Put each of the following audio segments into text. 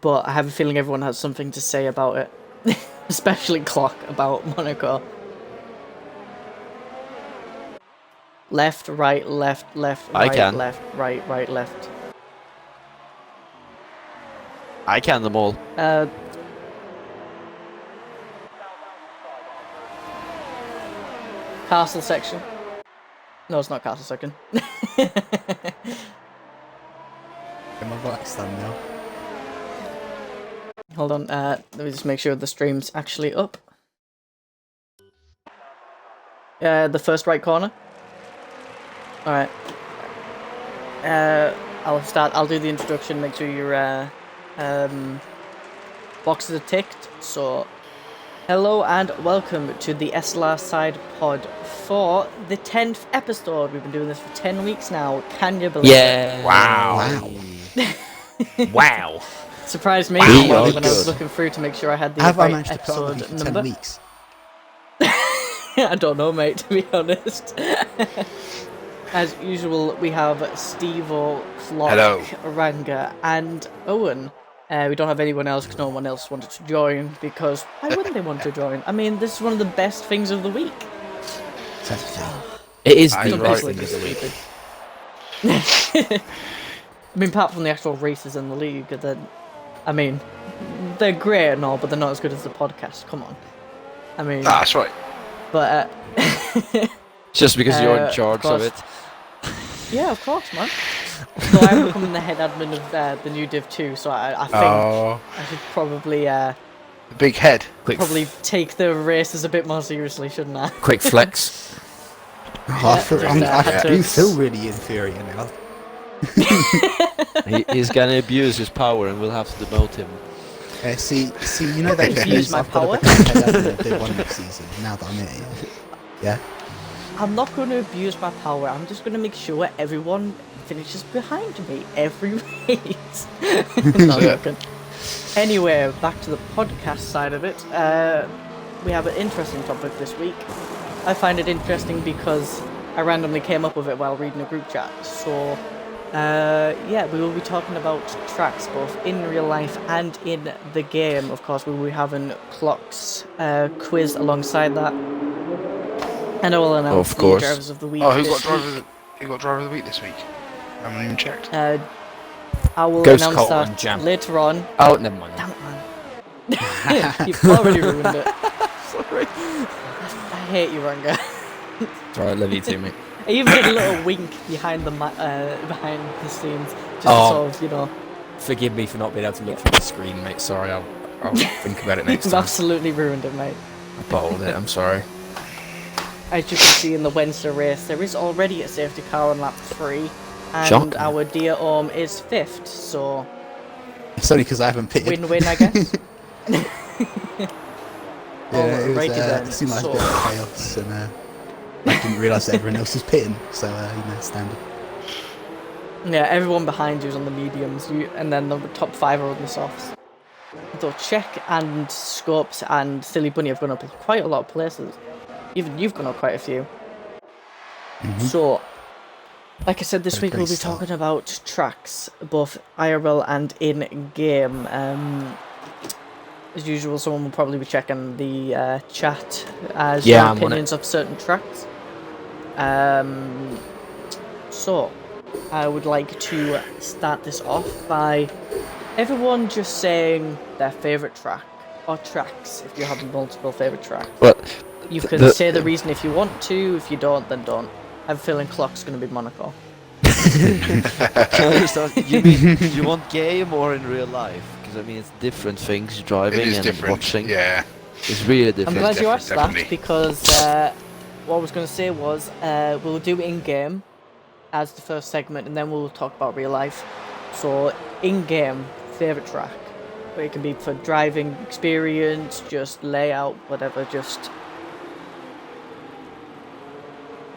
but I have a feeling everyone has something to say about it, especially Clock about Monaco. Left, right, left, left, right, left, right, right, left. I can them all. Castle section. No, it's not castle section. Get my voice done now. Hold on, let me just make sure the stream's actually up. The first right corner. Alright. I'll do the introduction, make sure your boxes are ticked. So, hello and welcome to the SLR SidePOD for the 10th episode. We've been doing this for 10 weeks now. Can you believe it? Wow. Wow. Surprised me Wow. when I was looking through to make sure I had the Have I right managed to put on episode for number. 10 weeks? I don't know, mate, to be honest. As usual, we have Steve-O, Clock, Ranga, and Owen. We don't have anyone else because no one else wanted to join, because why wouldn't they want to join? I mean, this is one of the best things of the week. It is Some the people right think thing it's of the week. stupid. I mean, apart from the actual races in the league, then, I mean, they're great and all, but they're not as good as the podcast. Come on. I mean... That's right. But, Just because you're in charge of it. Yeah, of course, man. So I'm becoming the head admin of the new Div 2, so I think I should probably Big head. probably take the races a bit more seriously, shouldn't I? Quick flex. I had to- do feel really inferior now. He's gonna abuse his power and we'll have to demote him. See, you know that Use my I've got to power? become head admin of Div 1 next season, now that I'm here. Yeah? I'm not going to abuse my power, I'm just going to make sure everyone finishes behind me every race. Not joking. Anyway, back to the podcast side of it. We have an interesting topic this week. I find it interesting because I randomly came up with it while reading a group chat. So, yeah, we will be talking about tracks both in real life and in the game. Of course, we will be having Clock's quiz alongside that. And I will announce the drivers of the week. Oh, who this got week. driver of the week this week? I haven't even checked. I will Ghost announce Cult that and Jam. later on. Oh, never mind. Damn it, man. You've already ruined it. Sorry. I hate you, Ranga. It's alright, love you too, mate. I even did a little wink behind the behind the scenes, just to Oh. sort of, you know. Forgive me for not being able to look through the screen, mate. Sorry, I'll think about it next You've time. absolutely ruined it, mate. I bottled it, I'm sorry. As you can see in the Wednesday race, there is already a safety car on lap 3, and Shocking. our dear Orm is 5th, so It's only because I haven't pitted. win-win, I guess. It Alrighty then, seemed like so- a bit of chaos, and I didn't realise that everyone else was pitting, so, standard. Yeah, everyone behind you is on the mediums, and then the top 5 are on the softs. So Check and Scopes and Silly Bunny have gone up quite a lot of places. Even you've gone up quite a few. So, like I said, this Had a week we'll great be start. talking about tracks, both IRL and in-game. As usual, someone will probably be checking the chat as Yeah, their I'm on it. opinions of certain tracks. So, I would like to start this off by everyone just saying their favourite track, or tracks, if you have multiple favourite tracks. Well, You can say the reason if you want to, if you don't, then don't. I have a feeling Clock's going to be Monaco. Can I just ask, you mean you want game or in real life? Because I mean it's different things, driving It is and different. watching. Yeah. It's really I'm different. glad you asked that, definitely. because what I was going to say was we'll do in-game as the first segment, and then we'll talk about real life. So, in-game, favourite track. But it can be for driving experience, just layout, whatever, just...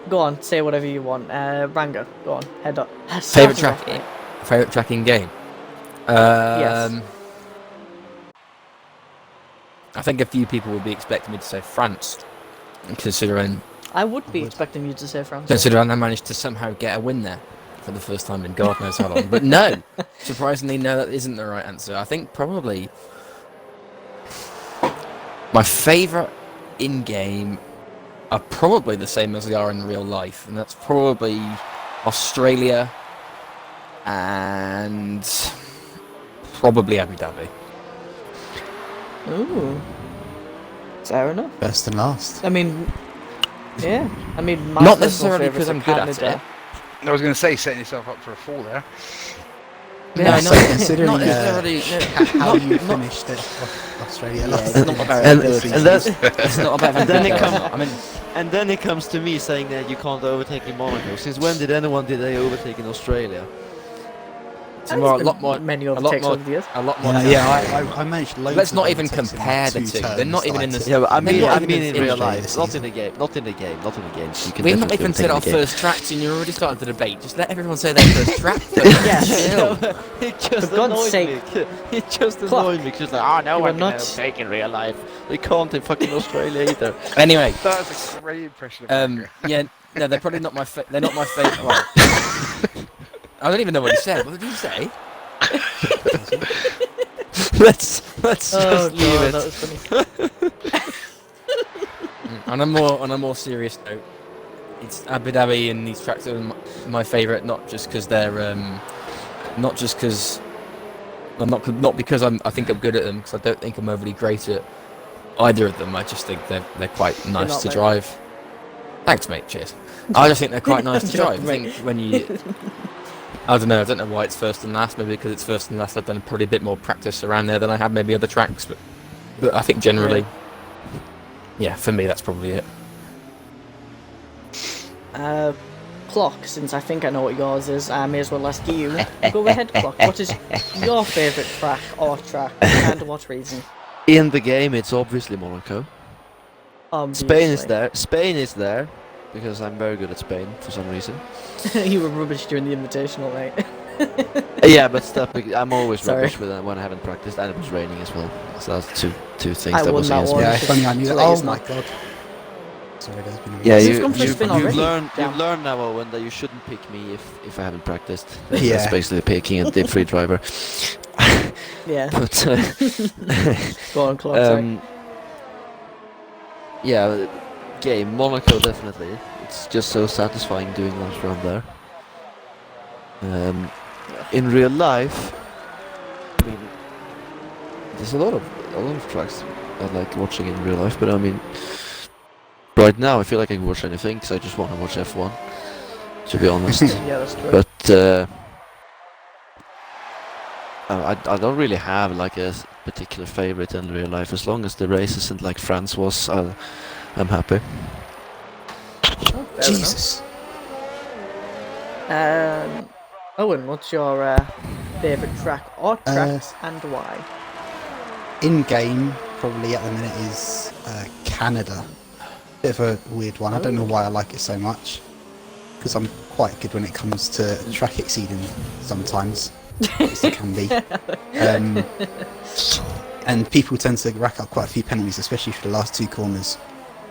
Go on, say whatever you want. Ranga, go on, head up. favourite Start us track, off, mate. favourite track in game. Yes. I think a few people would be expecting me to say France, considering I would be expecting you to say France. I managed to somehow get a win there. for the first time in God knows how long. But no, surprisingly, no, that isn't the right answer. I think probably my favourite in-game are probably the same as they are in real life, and that's probably Australia and probably Abu Dhabi. Ooh. Fair enough. First and last. I mean, yeah. I mean, my Not personal necessarily favourites because are I'm good at Canada. it. I was going to say, setting yourself up for a fall there. Yeah, so considering not necessarily. how you not- finished at Australia Yeah, last it's not season. very And, good. and that's It's not about And then it having comes- I mean, and then it comes to me saying that you can't overtake in Monaco. Since when did they overtake in Australia? it's And more, a there's lot been more, many a lot overtakes more, over the years. a lot more. I managed loads. Let's of not even overtakes in compare like the 2 two. They're turns not even that in the. took. Yeah, but I They're mean, not I even mean in in real Australia life, this not season. in the game, not in the game, not in the games. You can We've not definitely even said our overtake in the game. first tracks, and you're already starting the debate. Just let everyone say their first track. Yes. Chill. It just For God's annoyed sake. me. It just Clock. annoyed me. Because like, oh no, You I are can not- overtake in real life. They can't in fucking Australia either. Anyway, That's a great impression of America. yeah, no, they're probably not my. They're not my favorite. Well, I don't even know what he said. What did he say? let's Oh just leave god, it. that was funny. On a more serious note, it's Abu Dhabi, and these tracks are my favourite, not just because they're not just because not because I think I'm good at them, because I don't think I'm overly great at either of them. I just think they're quite nice not, to mate. drive. Thanks, mate. Cheers. I just think they're quite nice to You're drive. I think when you, I don't know why it's first and last. Maybe because it's first and last. I've done probably a bit more practice around there than I have maybe other tracks, but I think generally, yeah, for me that's probably it. Clock, since I think I know what yours is, I may as well ask you. Go ahead, Clock. What is your favourite track or track, and what reason? In the game, it's obviously Monaco. Spain is Obviously. there. Spain is there because I'm very good at Spain for some reason. You were rubbish during the invitational, mate. Yeah, but stuff. I'm always Sorry. rubbish with that when I haven't practiced, and it was raining as well. So that's two things I that won was that against one. me. Yeah, if only I knew To that. let you Oh know. my god. Sorry, there's been a Yeah, You've gone for a spin already. you've Damn. learned now, Owen, that you shouldn't pick me if I haven't practiced. Yeah. That's basically picking a dip free driver. Yeah, But go on, Clock. Sorry. yeah, game Monaco definitely. It's just so satisfying doing laps around there. In real life, I mean, there's a lot of tracks I like watching in real life, but I mean, right now I feel like I can watch anything because I just want to watch F1. To be honest, Yeah, that's true. but I don't really have like a particular favorite in real life. As long as the race isn't like France was, I'm happy. Oh, fair Jesus. enough. Owen, what's your favourite track or tracks, and why? In game, probably at the minute is Canada. Bit of a weird one. I don't know why I like it so much. Because I'm quite good when it comes to track exceeding sometimes. As it can be. And people tend to rack up quite a few penalties, especially for the last 2 corners.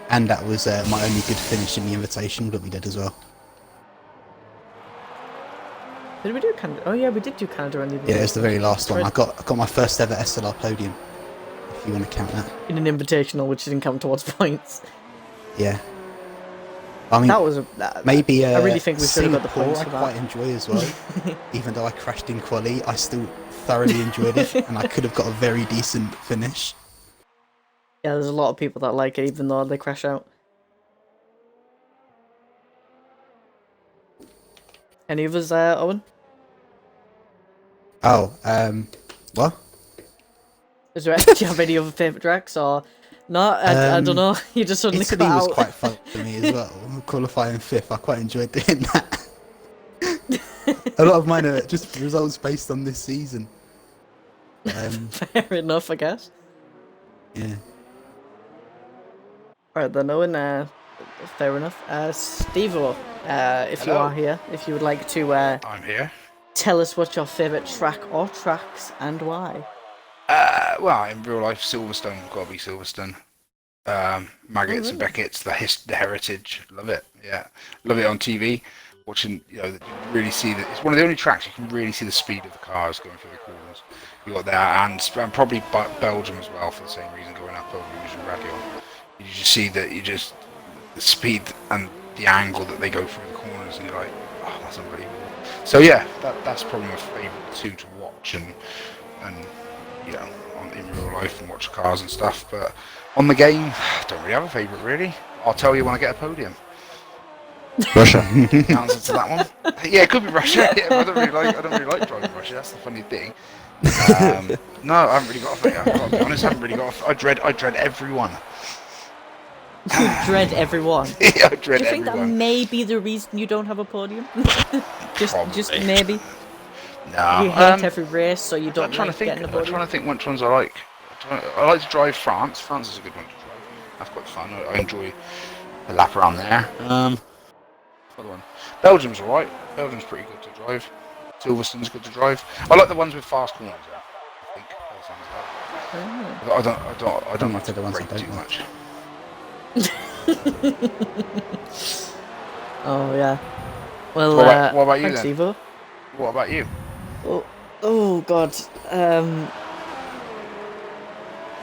And that was my only good finish in the Invitational that we did as well. Did we do Canada? Oh yeah, we did do Canada on the Yeah, it was the very last one. Right. I got my first ever SLR podium, if you want to count that. in an invitational, which didn't count towards points. Yeah. I mean, That was maybe I really think we should have got the Singapore points I for that. quite enjoy as well. Even though I crashed in quali, I still thoroughly enjoyed it, and I could have got a very decent finish. Yeah, there's a lot of people that like it, even though they crash out. Any of us, Owen? Oh, what? Do you have any other favourite tracks or not? I don't know. You just suddenly Italy cut was out. quite fun for me as well. Qualifying 5th, I quite enjoyed doing that. A lot of mine are just results based on this season. Fair enough, I guess. Yeah. Alright then, Owen, fair enough. Steve-O, if you Hello. are here, if you would like to I'm here. tell us what's your favourite track or tracks and why. Well, in real life, Silverstone, gotta be Silverstone. Maggots and Beckett's, the heritage, love it. Yeah, love it on TV. watching, you know, that you really see that it's one of the only tracks you can really see the speed of the cars going through the corners. You got that, and probably Belgium as well for the same reason, going up over Rouge Radio. You just see that the speed and the angle that they go through the corners, and you're like, oh, that's unbelievable. So yeah, that's probably my favourite two to watch, and you know, in real life and watch cars and stuff. But on the game, I don't really have a favourite really. I'll tell you when I get a podium. Russia. The answer to that one. Yeah, it could be Russia. Yeah, I don't really like driving Russia. That's the funny thing. No, I haven't really got a favourite. I've got to be honest. I haven't really got. I dread everyone. You dread everyone. Yeah, I dread Do you think that everyone. may be the reason you don't have a podium? just Probably. maybe. No. You hate every race, so you don't I'm like getting a I'm podium. trying to think which ones I like. I like to drive France. France is a good one to drive. That's quite fun. I enjoy a lap around there. Other one. Belgium's alright. Belgium's pretty good to drive. Silverstone's good to drive. I like the ones with fast corners. I think. Oh. I don't like to to the ones I brake don't too like. much. Oh yeah. Well, What about you thanks, then? Evo. What about you? Oh God.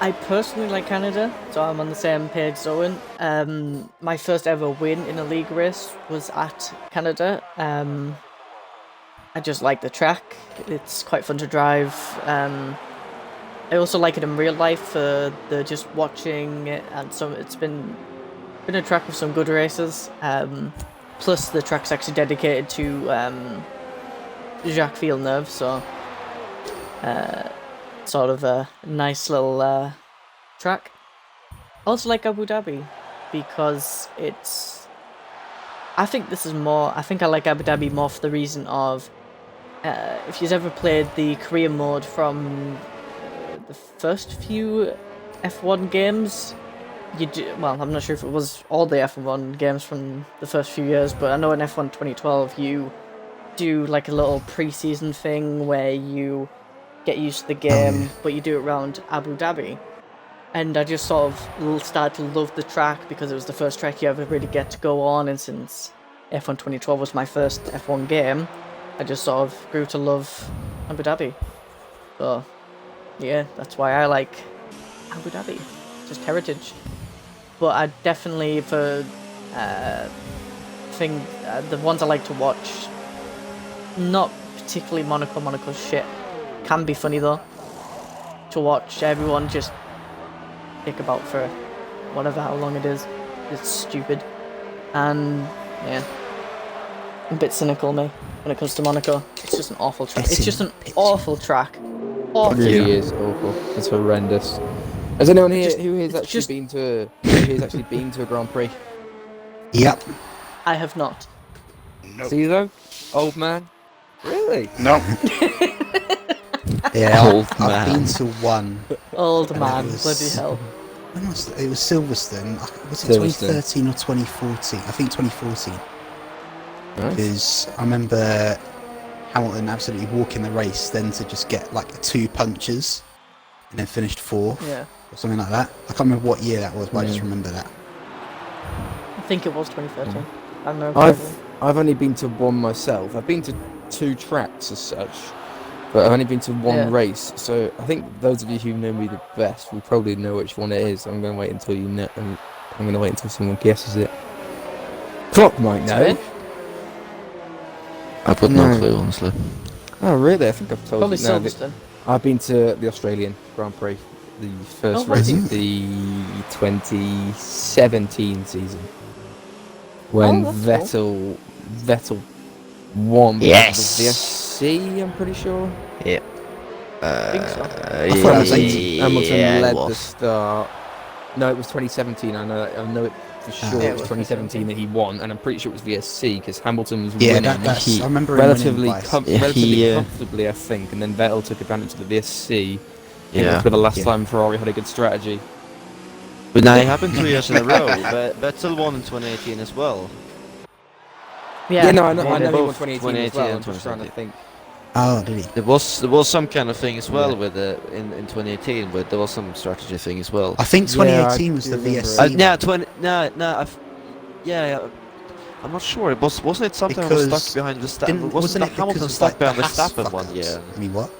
I personally like Canada, so I'm on the same page as Owen. My first ever win in a league race was at Canada. I just like the track. It's quite fun to drive. I also like it in real life for the just watching it, and so it's been a track with some good races. Plus the track's actually dedicated to Jacques Villeneuve, so sort of a nice little track. I also like Abu Dhabi because I think I like Abu Dhabi more for the reason of if you've ever played the career mode from the first few F1 games, well, I'm not sure if it was all the F1 games from the first few years, but I know in F1 2012 you do like a little pre-season thing where you get used to the game, but you do it around Abu Dhabi. And I just sort of started to love the track because it was the first track you ever really get to go on, and since F1 2012 was my first F1 game, I just sort of grew to love Abu Dhabi. So, yeah, that's why I like Abu Dhabi. Just heritage. But I definitely, for the ones I like to watch, not particularly Monaco. Monaco's shit. Can be funny though, to watch everyone just dick about for how long it is. It's stupid. And, yeah. I'm a bit cynical, me, when it comes to Monaco. It's just an awful track. It's just an awful track. It Awful. really is awful. It's horrendous. Has anyone here Just- who has it's actually just- been to a Grand Prix? Yep. I have not. Nope. See though, old man. Really? No. Yeah, Old I've been man. to one. Old And man, it was- bloody hell. When was it? It was Silverstone. Was it Silverstone. 2013 or 2014? I think 2014. Nice. Because I remember Hamilton absolutely walking the race, then to just get like 2 punches, and then finished 4th Yeah. or something like that. I can't remember what year that was, but I just remember that. I think it was 2013. I don't know. correctly. I've only been to one myself. I've been to 2 tracks as such, but I've only been to one race. So I think those of you who know me the best will probably know which one it is. I'm going to wait until you know. I'm going to wait until someone guesses it. Clock might know. Sorry? I've got no clue, honestly. Oh really? I think I've told Probably you. No, Silverstone. I've been to the Australian Grand Prix, the first Oh, race wow. of the 2017 season, when Oh, that's Vettel won Yes. the VSC. I'm pretty sure. Yep. I think so. I thought it was 18. Hamilton yeah, led it the was. start. No, it was 2017. I know it for sure. Yeah, It was 2017 that he won, and I'm pretty sure it was VSC because Hamilton was Yeah, winning that's. I remember him relatively winning by- relatively comfortably, I think, and then Vettel took advantage of the VSC. Yeah. For the last Yeah. time Ferrari had a good strategy. But now it happened 2 years in a row. But Vettel won in 2018 as well. Yeah. No, I know, Yeah, I know they're he won both 2018 as 2018 well. I'm and just trying to 2017. think. Oh, did he? There was some kind of thing as well Yeah. with in 2018, but there was some strategy thing as well. I think Yeah, I 2018 was do the remember VSC. it. Yeah, 20. No, yeah. I'm not sure. Wasn't it something that Because was stuck behind the Verstappen? wasn't it Hamilton because stuck of, behind the Verstappen Haas one fuck-ups? year? I mean, what?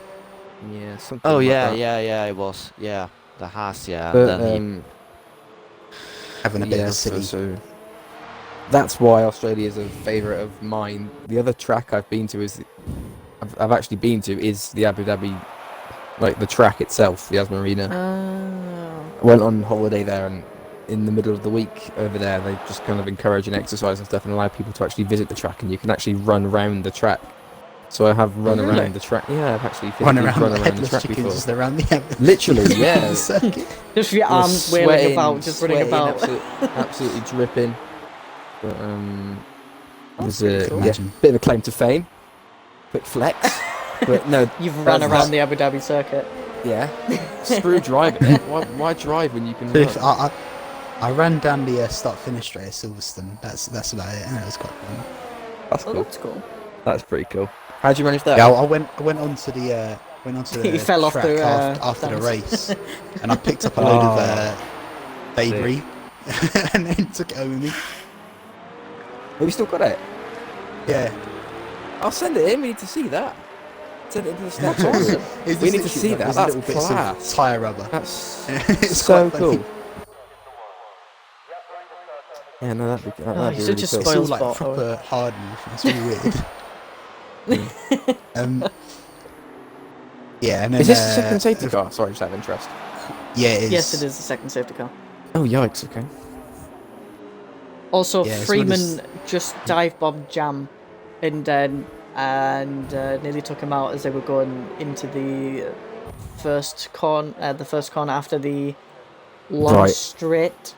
Yeah, something Oh like yeah, that. yeah, it was. Yeah, the Haas, yeah. But And then Having a bit of yeah, a silly. so that's why Australia is a favourite of mine. The other track I've been to I've actually been to is the Abu Dhabi, like the track itself, the Asma Arena. I went on holiday there, and in the middle of the week over there, they just kind of encourage and exercise and stuff, and allow people to actually visit the track, and you can actually run around the track. So I have run really? around the track. Yeah, I've actually Run physically around run like around the headless track chickens before. just around the Literally, yeah. circuit. Just your arms You're wailing sweating, about, just running sweating, about. absolutely dripping. But it was a cool. Imagine. bit of a claim to fame. Quick flex. But no, You've run that's- around the Abu Dhabi circuit. yeah. Screw driving. Why drive when you can But if run? I ran down the start-finish straight at Silverstone. That's about it. Yeah, it was quite fun. That's Oh, cool. that's cool. That's pretty cool. How'd you manage that? Yeah, I went onto the You fell off track the, after the dance. race, and I picked up a load of debris, and then took it home with me. Have you still got it? Yeah, I'll send it in. We need to see that. Send it into the yeah, Slack. Awesome. it's We just need to see literally, that. there's That's little bits class. of tyre rubber. That's It's so quite funny. cool. Yeah, no, that'd be Oh, that'd be you're really such a cool. It's all spoiled like sport. proper hardened. It's really weird. Yeah, and then Is this the second safety car? Sorry, just out of interest. Yeah, it is. Yes, it is the second safety car. Oh, yikes, okay. Also, Yeah, it's Freeman one just dive bombed Jam, and nearly took him out as they were going into the first corner after the long Right. straight.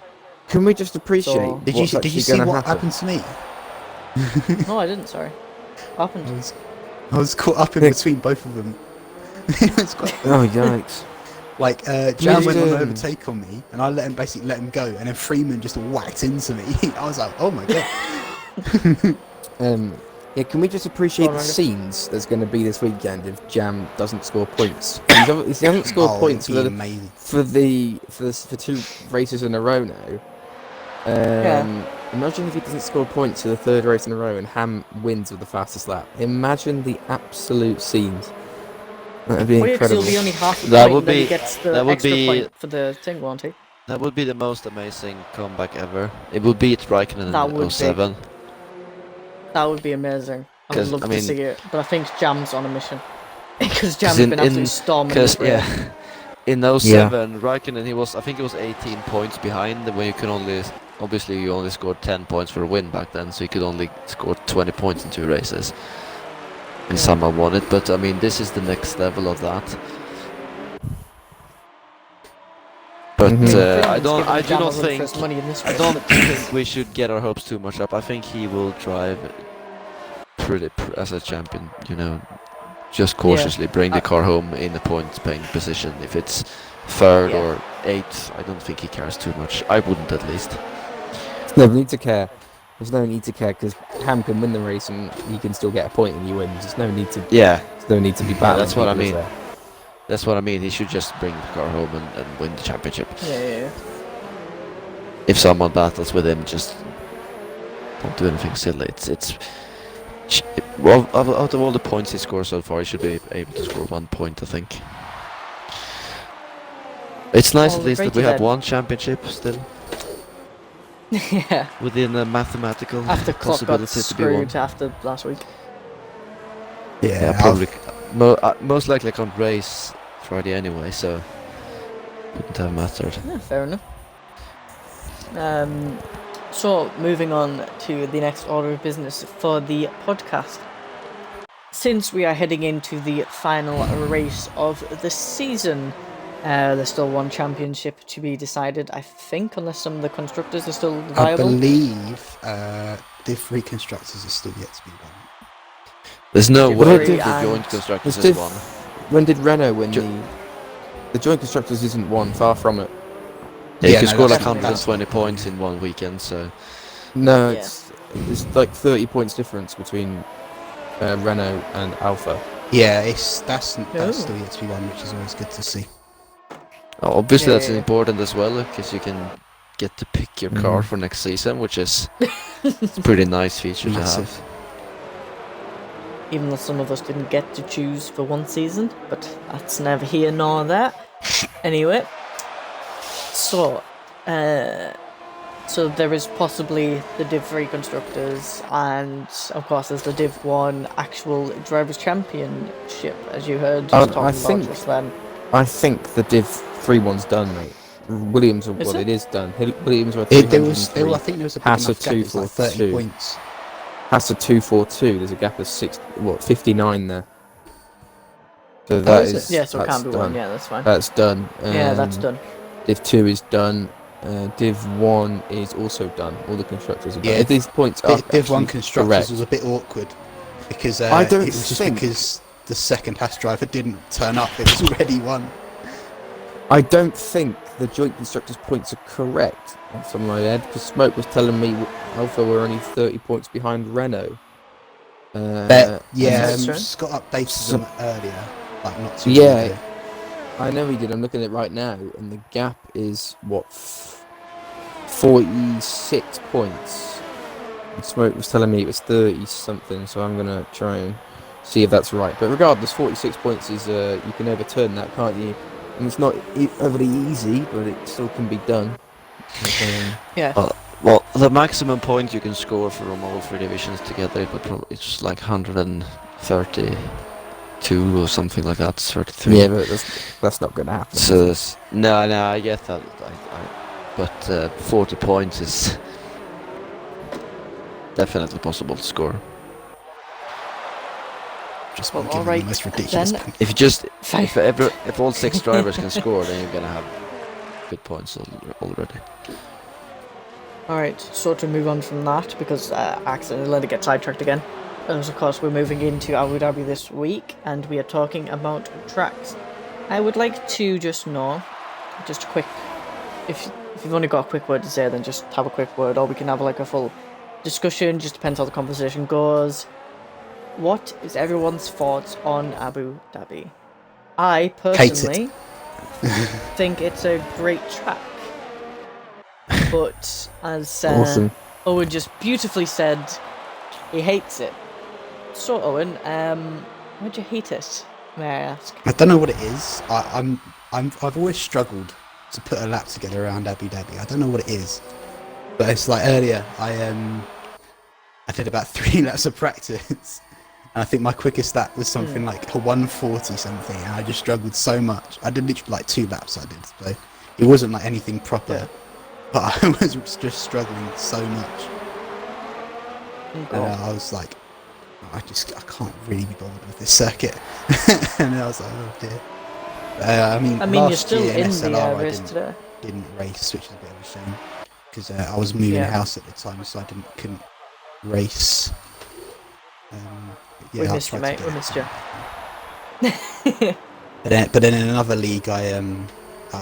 Can we just appreciate So- Did you what's see actually gonna what happen? happened to me? No, I didn't. Sorry. What I happened? was caught up in Yeah. between both of them. It was quite Oh, yikes. like Jam went on an um, overtake on me, and I let him go, and then Freeman just whacked into me. I was like, oh my god. Yeah, can we just appreciate Go on, the Randy. scenes there's going to be this weekend if Jam doesn't score points? He hasn't scored Oh, points it'd be amazing. for 2 races in a row now. Yeah. Imagine if he doesn't score points for the 3rd race in a row and Ham wins with the fastest lap. Imagine the absolute scenes. That'd be Well, yeah, 'cause incredible. he'll be only half a That point, would and then he be- gets the that would extra be- point for the thing, won't he? that would be the most amazing comeback ever. It would beat Raikkonen That in would be. 07. That would be amazing. I would 'Cause, love I to mean- see it, but I think Jam's on a mission because Jam's in- been absolutely in- storming Because this race. yeah, in 07, Raikkonen I think he was 18 points behind. When you can obviously you only scored 10 points for a win back then, so you could only score 20 points in 2 races. And Yeah. someone won it, but I mean this is the next level of that. But Mhm. Freeman's giving I do Jam a not run for think his money in this I race. don't think we should get our hopes too much up. I think he will drive as a champion, just cautiously bring the car home in a point-paying position. If it's 3rd Yeah. or 8th, I don't think he cares too much. I wouldn't, at least. There's no need to care. There's no need to care because Ham can win the race and he can still get a point and he wins. There's no need to. Yeah, There's no need to be battling. that's what I people, is mean. there? that's what I mean. He should just bring the car home and win the championship. Yeah. If someone battles with him, just don't do anything silly. Well, out of all the points he scored so far, he should be able to score 1 point, I think. It's nice at least that we Alrighty have then. one championship still Yeah. within a mathematical After Klopp got possibility to be won. screwed after last week. Yeah, probably. Most likely I can't race Friday anyway, so wouldn't have mattered. Yeah, fair enough. So moving on to the next order of business for the podcast. Since we are heading into the final race of the season, there's still one championship to be decided, I think, unless some of the constructors are still I viable. believe the 3 constructors are still yet to be won. There's no Yeah, way Ferrari the and- joint constructors There's is diff- one. When did Renault win Jo- the joint constructors? Isn't one, far from it. Yeah, you Yeah, can no, score like that's- 120 points in one weekend, so No, Yeah. it's like 30 points difference between Renault and Alpha. Yeah, that's Oh. still yet to be won, which is always good to see. obviously Yeah, that's yeah. important as well, because you can get to pick your car Mhm. for next season, which is It's a pretty nice feature to Massive. have. Even though some of us didn't get to choose for one season, but that's neither here nor there. Anyway, so there is possibly the Div 3 constructors, and of course there's the Div 1 actual drivers' championship, as you heard us talking about just then. I think the Div 3 one's done, mate. Williams, it is done. Williams were I 303. think there was a big Haas enough are gap. It was like 30 242. points. Haas are 242. There's a gap of 59 there. So Oh, that is is it? Yeah, so it that's can be done. one. Yeah, that's fine. That's done. Yeah, that's done. Div 2 is done. Div 1 is also done. All the constructors are done. Yeah, If these points are Div 1 actually constructors correct, was a bit awkward because I don't it was just think- because the second Haas driver didn't turn up. It was already won. I don't think the joint constructors' points are correct on some of my head, because Smoke was telling me Alpha were only 30 points behind Renault. Yeah, That's true. Scott updated So- them earlier, like not too Yeah. long ago. I know he did. I'm looking at it right now, and the gap is 46 points. And Smoke was telling me it was 30 something, so I'm gonna try and see if that's right. But regardless, 46 points is you can overturn that, can't you? And it's not overly easy, but it still can be done. Yeah. Well, the maximum point you can score from all three divisions together, but it's like 132 or something like that. 33. Yeah, but that's not gonna happen. So no, I get that. But 40 points is definitely possible to score. Just Well, been given alright, the most ridiculous then. point. If all 6 drivers can score, then you're gonna have good points already. Alright, so to move on from that, because I accidentally let it get sidetracked again, as of course we're moving into Abu Dhabi this week, and we are talking about tracks. I would like to just know, just a quick, if you've only got a quick word to say, then just have a quick word, or we can have like a full discussion, just depends how the conversation goes. What is everyone's thoughts on Abu Dhabi? I personally think it's a great track. But as Awesome. Owen just beautifully said, he hates it. So Owen, why'd you hate it? May I ask? I don't know what it is. I've always struggled to put a lap together around Abu Dhabi. I don't know what it is, but it's like earlier I did about 3 laps of practice, and I think my quickest lap was something like a 140 something, and I just struggled so much. I did literally like 2 laps. I did, so it wasn't like anything proper. Yeah. But I was just struggling so much. Oh, And I was like, I can't really be bothered with this circuit. And I was like, oh dear. I mean, you're last still year in SLR the race I today. didn't race, which is a bit of a shame. Because I was moving Yeah. house at the time, so I couldn't race. We I missed you, tried to mate. get We it missed done. you. But then in another league I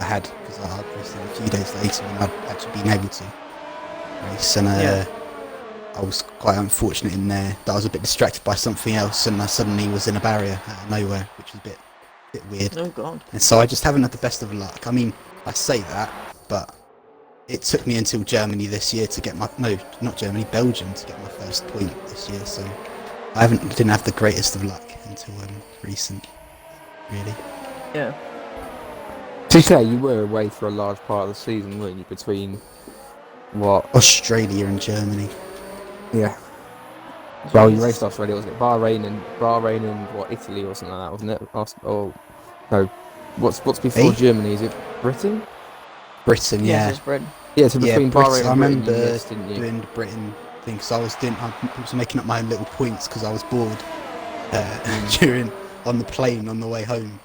had, because I raced a few days later when I'd actually been able to race, and Yeah. I was quite unfortunate in there that I was a bit distracted by something else, and I suddenly was in a barrier out of nowhere, which was a bit weird. Oh god. And so I just haven't had the best of luck. I mean, I say that, but it took me until Germany this year to get Belgium to get my first point this year. So I didn't have the greatest of luck until recent, really. Yeah. To be fair, you were away for a large part of the season, weren't you? Between what? Australia and Germany. Yeah. Well, you raced Australia, wasn't it? Bahrain and what? Italy or something like that, wasn't it? Oh no. What's before Eh? Germany? Is it Britain? Britain, Yes, yeah. it's Britain. Yeah. So Yeah, between Britain, Bahrain I and Britain, remember you missed, didn't you? doing the Britain thing, because I was making up my own little points because I was bored on the plane on the way home.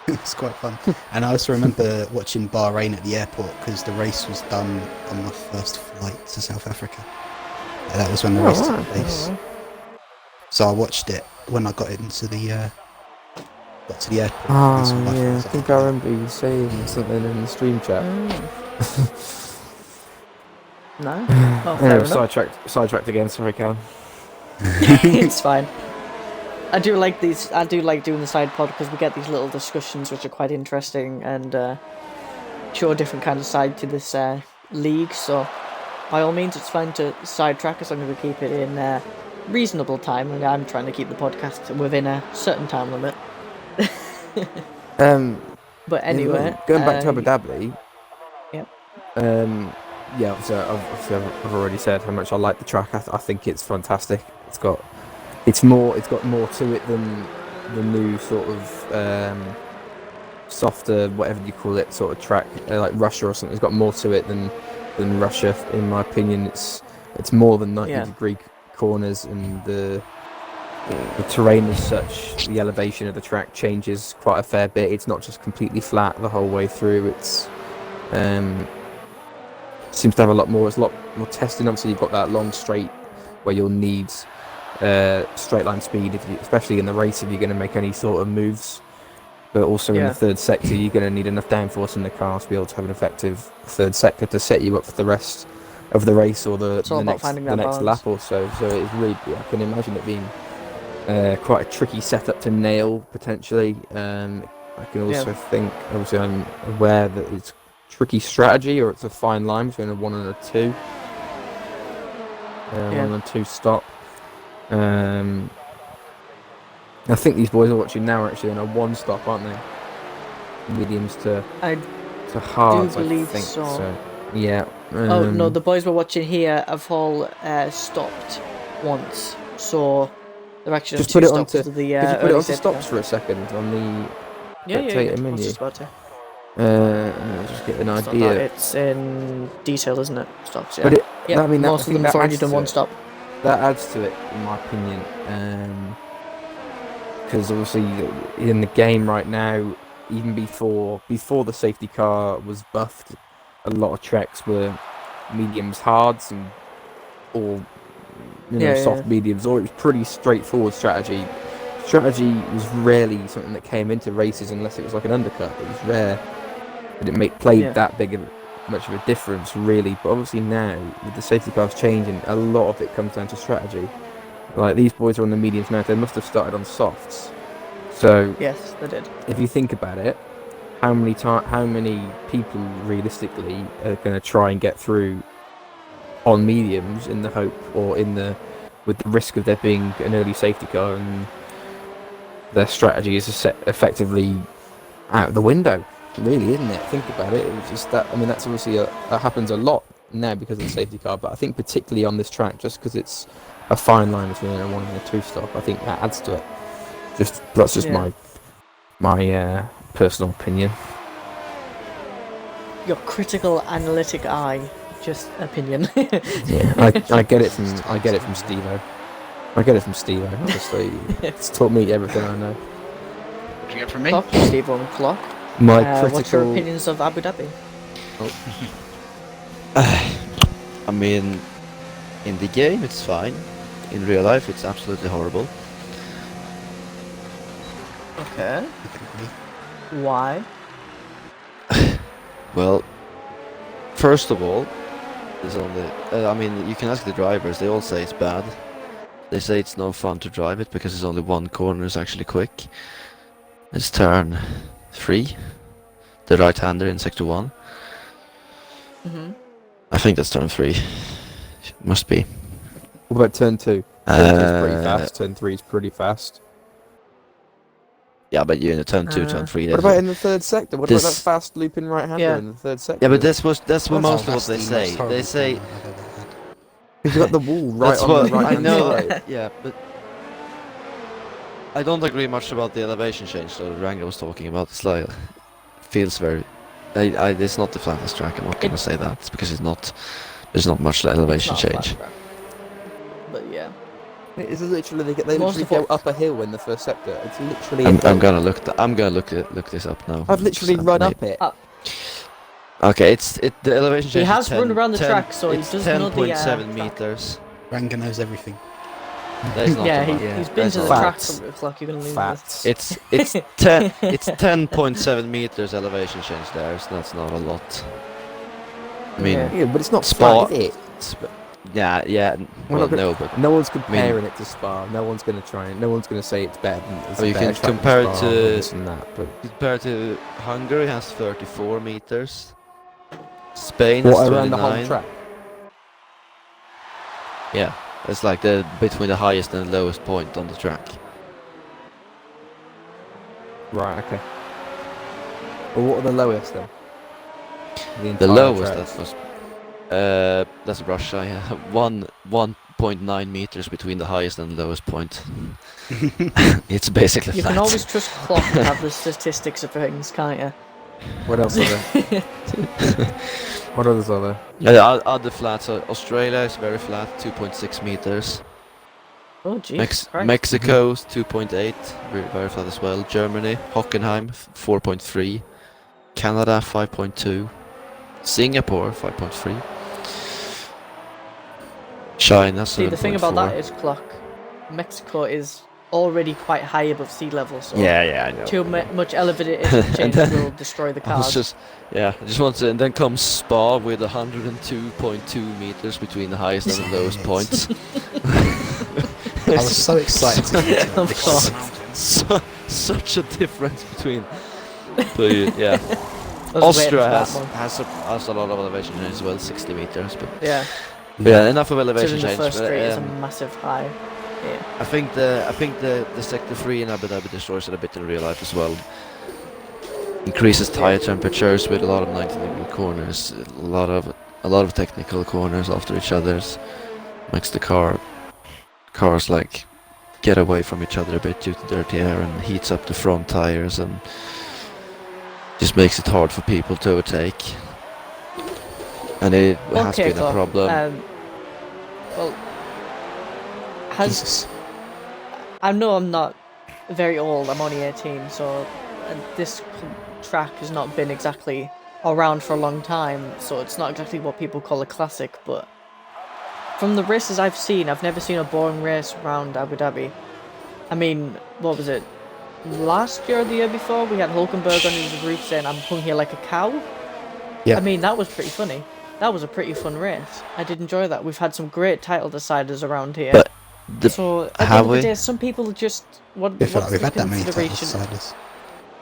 It was quite fun. And I also remember watching Bahrain at the airport because the race was done on my first flight to South Africa. That was when the race took place. So I watched it when I got to the airport. Oh That's what yeah, I was think like. I remember you saying something in the stream chat. No? Oh, fair Anyway, enough. sidetracked again. Sorry, Callum. It's fine. I do like doing the side pod because we get these little discussions which are quite interesting and show a different kind of side to this league. So by all means, it's fine to sidetrack as long as we keep it in reasonable time, and I'm trying to keep the podcast within a certain time limit. But anyway, going back to Abu Dhabi. Yep. Yeah, obviously I've already said how much I like the track. I think it's fantastic. It's got more to it than the new sort of softer, whatever you call it, sort of track like Russia or something. It's got more to it than Russia, in my opinion. It's more than 90-degree corners, and the terrain as such, the elevation of the track changes quite a fair bit. It's not just completely flat the whole way through. It's seems to have a lot more testing. Obviously, you've got that long straight where you'll need straight line speed, especially in the race, if you're going to make any sort of moves. But also in the third sector, you're going to need enough downforce in the car to be able to have an effective third sector to set you up for the rest of the race or the next lap or so. So it's really, I can imagine it being quite a tricky setup to nail potentially. I can also think, obviously, I'm aware that it's tricky strategy, or it's a fine line between a 1 and a 2. 1 and a 2 stop. I think these boys are watching now are actually on a 1 stop, aren't they? Mediums to hards, do believe I think. so. Yeah. Oh no, the boys we're watching here have all stopped once, so they're actually just on put 2 it onto. stops. Could you put it onto stops for a second on the spectator I was menu? just about to. Just get an It's not idea. that, it's in detail, isn't it? Stops, yeah. But I mean, most of them have already done 1 stop. That adds to it, in my opinion, because obviously in the game right now, even before the safety car was buffed, a lot of tracks were mediums, hards, or soft mediums, or it was pretty straightforward strategy. Strategy was rarely something that came into races unless it was like an undercut. It was rare that it played that much of a difference, really. But obviously now, with the safety cars changing, a lot of it comes down to strategy. Like, these boys are on the mediums now, they must have started on softs. So yes, they did. If you think about it, how many people realistically are going to try and get through on mediums in the hope, or with the risk of there being an early safety car, and their strategy is effectively out the window, really, isn't it? Think about it. It's just that. I mean, that's obviously that happens a lot now because of the safety car, but I think particularly on this track, just because it's a fine line between a 1 and a 2 stop, I think that adds to it. That's just my personal opinion. Your critical analytic eye, just opinion. Yeah, I get it from Steve-O. Honestly, it's taught me everything I know. What do you get from me? Talk to Steve on clock. What's your opinions of Abu Dhabi? I mean, in the game it's fine. In real life it's absolutely horrible. Okay. Why? Well, first of all, there's only. I mean, you can ask the drivers. They all say it's bad. They say it's no fun to drive it because there's only 1 corner is actually quick. It's turn 3, the right-hander in sector 1. I think that's turn 3. Must be. What about turn 2? Turn 2 is pretty fast. Turn 3 is pretty fast. Yeah, but you're in the turn 2, turn 3. What about in the third sector? What about that fast looping right-hander in the third sector? Yeah, but that's mostly what they say. They say you've got the wall right on the right-hand side. Yeah, but I don't agree much about the elevation change that Rangel was talking about. It's like feels very. It's not the flattest track. I'm not gonna say that. It's because there's not much elevation change. But yeah. It's literally they literally go up a hill in the first sector. It's literally. I'm gonna look this up now. I've literally run up it. Okay, the elevation change. He has run around the track, so he does know the 10.7 meters. Ranga knows everything. He's been to the track from o'clock. You're gonna lose this. It's 10.7 meters elevation change there. So that's not a lot. I mean, but it's not Spa, flat, is it? Yeah. Well, but no one's comparing it to Spa. No one's going to try it. No one's going to say it's better. You can compare it to this and that, but compared to Hungary has 34 meters. Spain is 29. Around the whole track? Yeah, it's like the between the highest and the lowest point on the track. Right. Okay. Well, what are the lowest then? The entire lowest track? that was that's Russia. Yeah, 1.9 meters between the highest and the lowest point. It's basically You flat. can always trust clock to have the statistics of things, can't you? What else are there? What others are there? Yeah, other flats. Australia is very flat, 2.6 meters. Oh, Jesus Christ. Mexico's 2.8, very flat as well. Germany, Hockenheim 4.3. Canada 5.2. Singapore 5.3. China 7.4. See, the thing about that is, clock, Mexico is already quite high above sea level, so yeah, I know. too much elevation change will destroy the I was cars. I just want to, and then comes Spa with 102.2 meters between the highest and the lowest points. I was so excited to get to Of it. course. Such a difference between. But yeah, I was waiting Austria for that one. has a lot of elevation change as well, 60 meters. But Yeah, yeah, enough of so elevation in the change. first But, straight is a massive high. Yeah. I think the sector 3 in Abu Dhabi destroys it a bit in real life as well. Increases tire temperatures with a lot of 90-degree corners, a lot of technical corners after each other's, makes the cars like get away from each other a bit due to dirty air, and heats up the front tires and just makes it hard for people to overtake. And it has been a problem. Well, Jesus. I know I'm not very old. I'm only 18, so this track has not been exactly around for a long time. So it's not exactly what people call a classic. But from the races I've seen, I've never seen a boring race around Abu Dhabi. I mean, what was it? Last year or the year before, we had Hulkenberg on his roof saying, "I'm hung here like a cow." Yeah. I mean, that was pretty funny. That was a pretty fun race. I did enjoy that. We've had some great title deciders around here. But so at the end have of the we? day, some people just I feel what's like we've the had that many title consideration? deciders.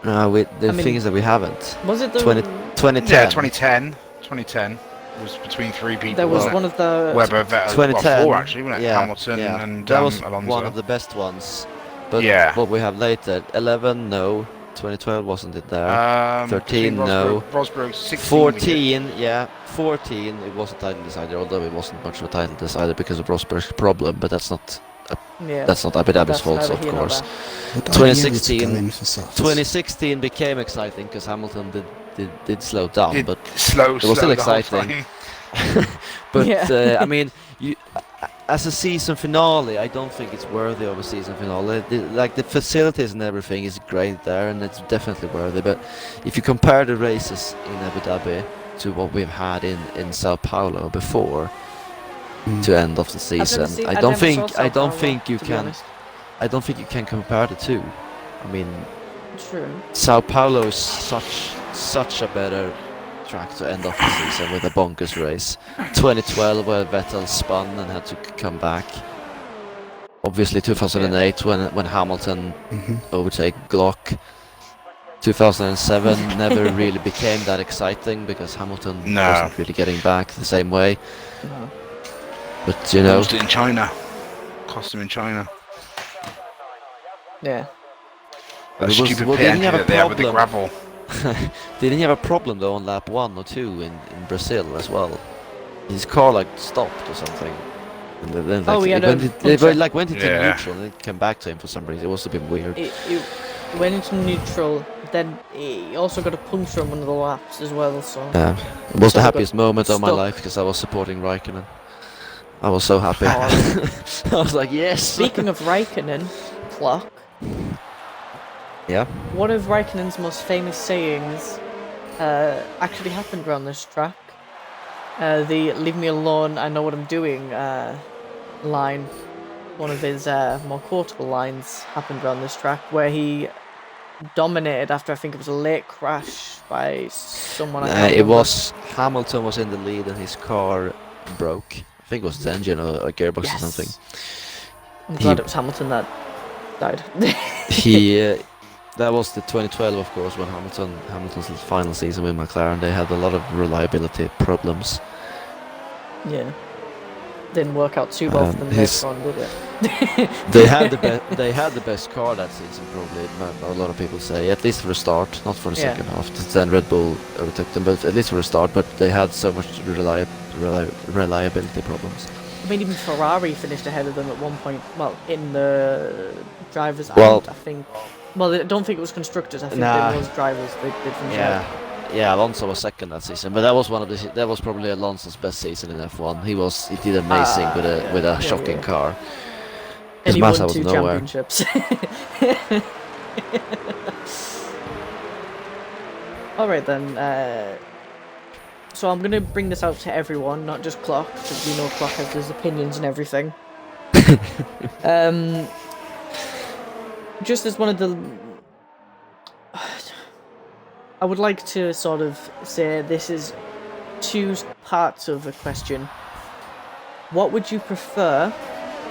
No, the I mean, thing is that we haven't. Was it the 2010. Yeah, 2010 was between three people. there was wasn't one of the it? Webber, Vettel, 2010, four actually, wasn't it? yeah, Hamilton yeah. and That was Alonso. one of the best ones. But Yeah. what we have later, 11, no. 2012 wasn't it there? 13, no. Rosberg 16. 14, yeah. 14, it was a title decider, although it wasn't much of a title decider because of Rosberg's problem, but that's not yeah. Abu Dhabi's That's fault, neither of here nor course. there. Would I 2016 be able to go in for such? 2016 became exciting because Hamilton did slow down, It but slow, it was still the whole exciting. time. but Yeah. I mean, as a season finale, I don't think it's worthy of a season finale. The facilities and everything is great there, and it's definitely worthy. But if you compare the races in Abu Dhabi to what we've had in Sao Paulo before, to end of the season, I don't think you can compare the two. I mean, True. Sao Paulo is such a better track to end off the season with a bonkers race. 2012 where Vettel spun and had to come back. Obviously 2008 when Hamilton overtake Glock. 2007 never really became that exciting because Hamilton wasn't really getting back the same way. No. But you know, Lost it in China. Cost him in China. Yeah. That It was- stupid well, pit they didn't have entry a that they have with the problem. gravel. they didn't have a problem though on lap 1 or 2 in Brazil as well. His car like stopped or something. And then like, Oh, he had a went puncture. went into Yeah. neutral and it came back to him for some reason. It was a bit weird. It went into neutral. Then he also got a puncture on one of the laps as well. So It was So the we happiest moment of my stuck. life because I was supporting Raikkonen. I was so happy. Oh. I was like, yes. Speaking of Raikkonen, clock. Yeah. One of Raikkonen's most famous sayings actually happened around this track. The "Leave me alone, I know what I'm doing" line. One of his more quotable lines happened around this track, where he dominated after I think it was a late crash by someone. I can't It remember. was Hamilton was in the lead and his car broke. I think it was his engine or a gearbox or something. I'm glad He- it was Hamilton that died. He that was the 2012, of course, when Hamilton's final season with McLaren. They had a lot of reliability problems. Yeah. Didn't work out too well for them next one, did it? They had the best car that season, probably. A lot of people say, at least for the start, not for the second half. Then Red Bull overtook them, but at least for the start. But they had so much reliability problems. I mean, even Ferrari finished ahead of them at one point. Well, in the drivers, Well, I think. Well, I don't think it was constructors. I think Nah. it was drivers. They did finish ahead. Yeah, Alonso was second that season, but that was that was probably Alonso's best season in F1. He did amazing with a shocking car. And His he won Massa was 2 nowhere. championships. Alright then, so I'm going to bring this out to everyone, not just Clock, because we know Clock has his opinions and everything. Just as one of the... I would like to sort of say this is 2 parts of a question. What would you prefer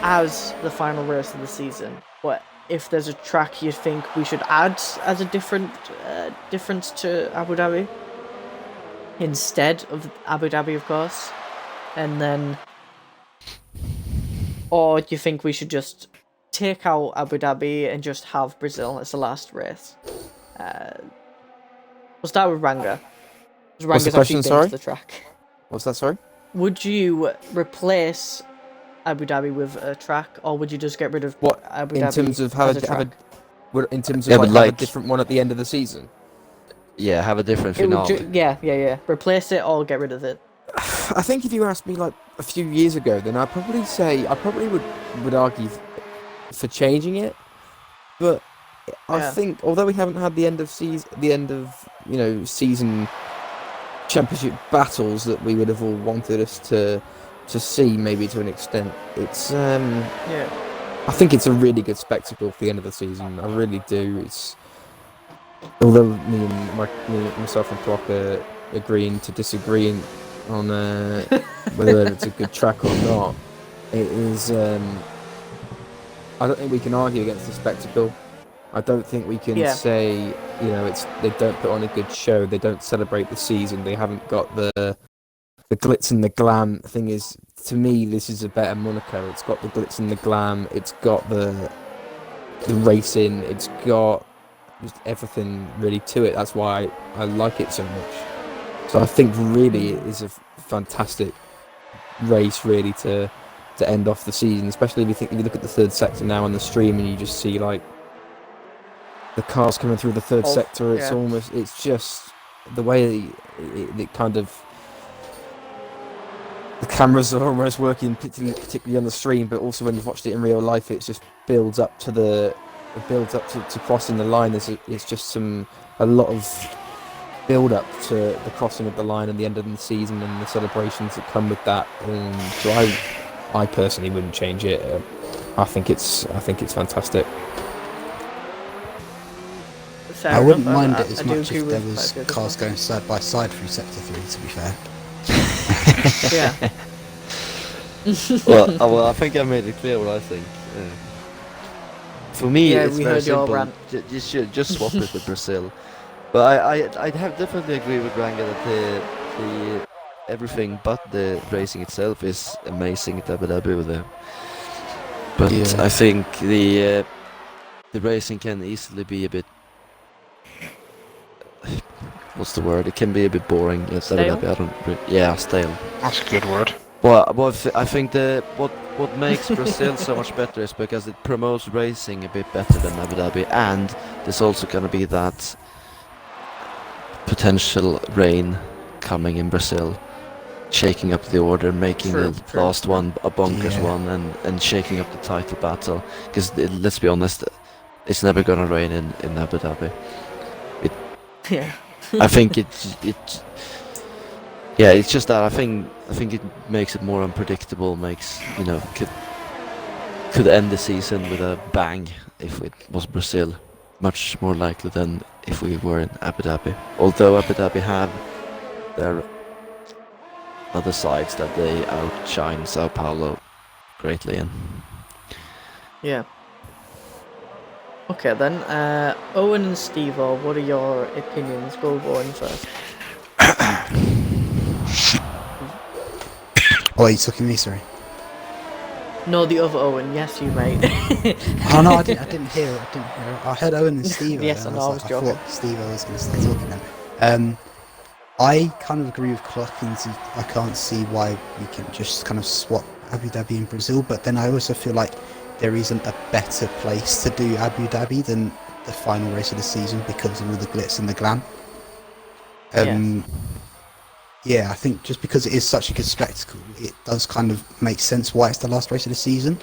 as the final race of the season? What if there's a track you think we should add as a difference to Abu Dhabi instead of Abu Dhabi, of course, and then, or do you think we should just take out Abu Dhabi and just have Brazil as the last race? We'll start with Ranga. What's the question, sorry? The track. What's that, sorry? Would you replace Abu Dhabi with a track, or would you just get rid of What Abu in Dhabi terms of as a track? in terms Yeah, of but have a like- different one at the end of the season? Yeah, have a different It would finale. yeah. Replace it or get rid of it. I think if you asked me like a few years ago, then I'd probably say would argue for changing it. But I Yeah. think although we haven't had the end of season championship battles that we would have all wanted us to see, maybe to an extent, it's Yeah. I think it's a really good spectacle for the end of the season. I really do. It's although myself and Clock are agreeing to disagree on whether it's a good track or not. It is. I don't think we can argue against the spectacle. I don't think we can say they don't put on a good show. They don't celebrate the season. They haven't got the glitz and the glam. The thing is, to me, this is a better Monaco. It's got the glitz and the glam. It's got the racing. It's got just everything really to it. That's why I like it so much. So I think really it is a fantastic race, really, to end off the season. Especially if you look at the third sector now on the stream and you just see like the cars coming through the third sector. It's just the way it kind of. The cameras are almost working, particularly on the stream, but also when you've watched it in real life, it just builds up to crossing the line. It's just a lot of build up to the crossing of the line and the end of the season and the celebrations that come with that. So I personally wouldn't change it. I think it's fantastic. Fair I wouldn't enough. mind it as I do much agree if there with was that, cars going side by side through Sector 3, to be fair. Yeah. well, I think I made it clear what I think. For me, Yeah, it's we very heard your simple. rant. You should just swap it with Brazil. But I'd have definitely agree with Ranga that the everything but the racing itself is amazing at Abu Dhabi with them. But I think the racing can easily be a bit. What's the word? It can be a bit boring. Yes, Stale? Stale. That's a good word. Well, I think what makes Brazil so much better is because it promotes racing a bit better than Abu Dhabi, and there's also going to be that potential rain coming in Brazil, shaking up the order, making True. the last one a bonkers one, and shaking up the title battle. Because let's be honest, it's never going to rain in Abu Dhabi. Yeah. I think it's just that I think it makes it more unpredictable. Could end the season with a bang if it was Brazil, much more likely than if we were in Abu Dhabi. Although Abu Dhabi have their other sides that they outshine Sao Paulo greatly in. Yeah. Okay then, Owen and Steve-O, what are your opinions? Go Owen first. Oh, are you talking to me, sorry? No, the other Owen. Yes, you mate. Oh no, I didn't hear it. I heard Owen and Steve. Yes, and I know, I was joking. thought Steve was going to start talking then. I kind of agree with Cluckins. I can't see why we can just kind of swap Abu Dhabi and Brazil, but then I also feel like there isn't a better place to do Abu Dhabi than the final race of the season because of all the glitz and the glam. Yeah, I think just because it is such a good spectacle, it does kind of make sense why it's the last race of the season.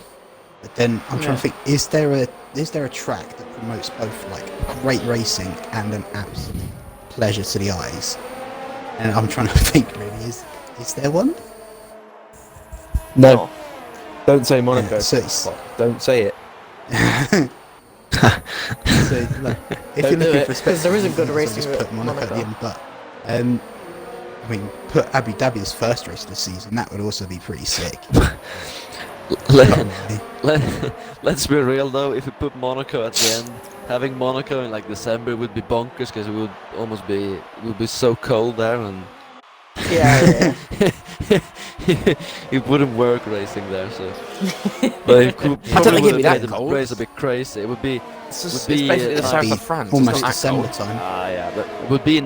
But then I'm trying to think: is there a track that promotes both like great racing and an absolute pleasure to the eyes? And I'm trying to think, really, is there one? No. Don't say Monaco. Yeah, so it's- Don't say it. So, like, if Don't you're do looking it, for 'cause there spectacle, isn't you good can racing just at put Monaco at the Monaco. end. But I mean, put Abu Dhabi as first race of the season. That would also be pretty sick. Let's be real though. If we put Monaco at the end, having Monaco in like December would be bonkers because it would be so cold there and Yeah. it wouldn't work racing there. So, but it could I don't think it'd be probably that made the cold. race a bit crazy. It would be It's be, basically the like, south be of France. almost It's not that December cold. time. yeah, but it would be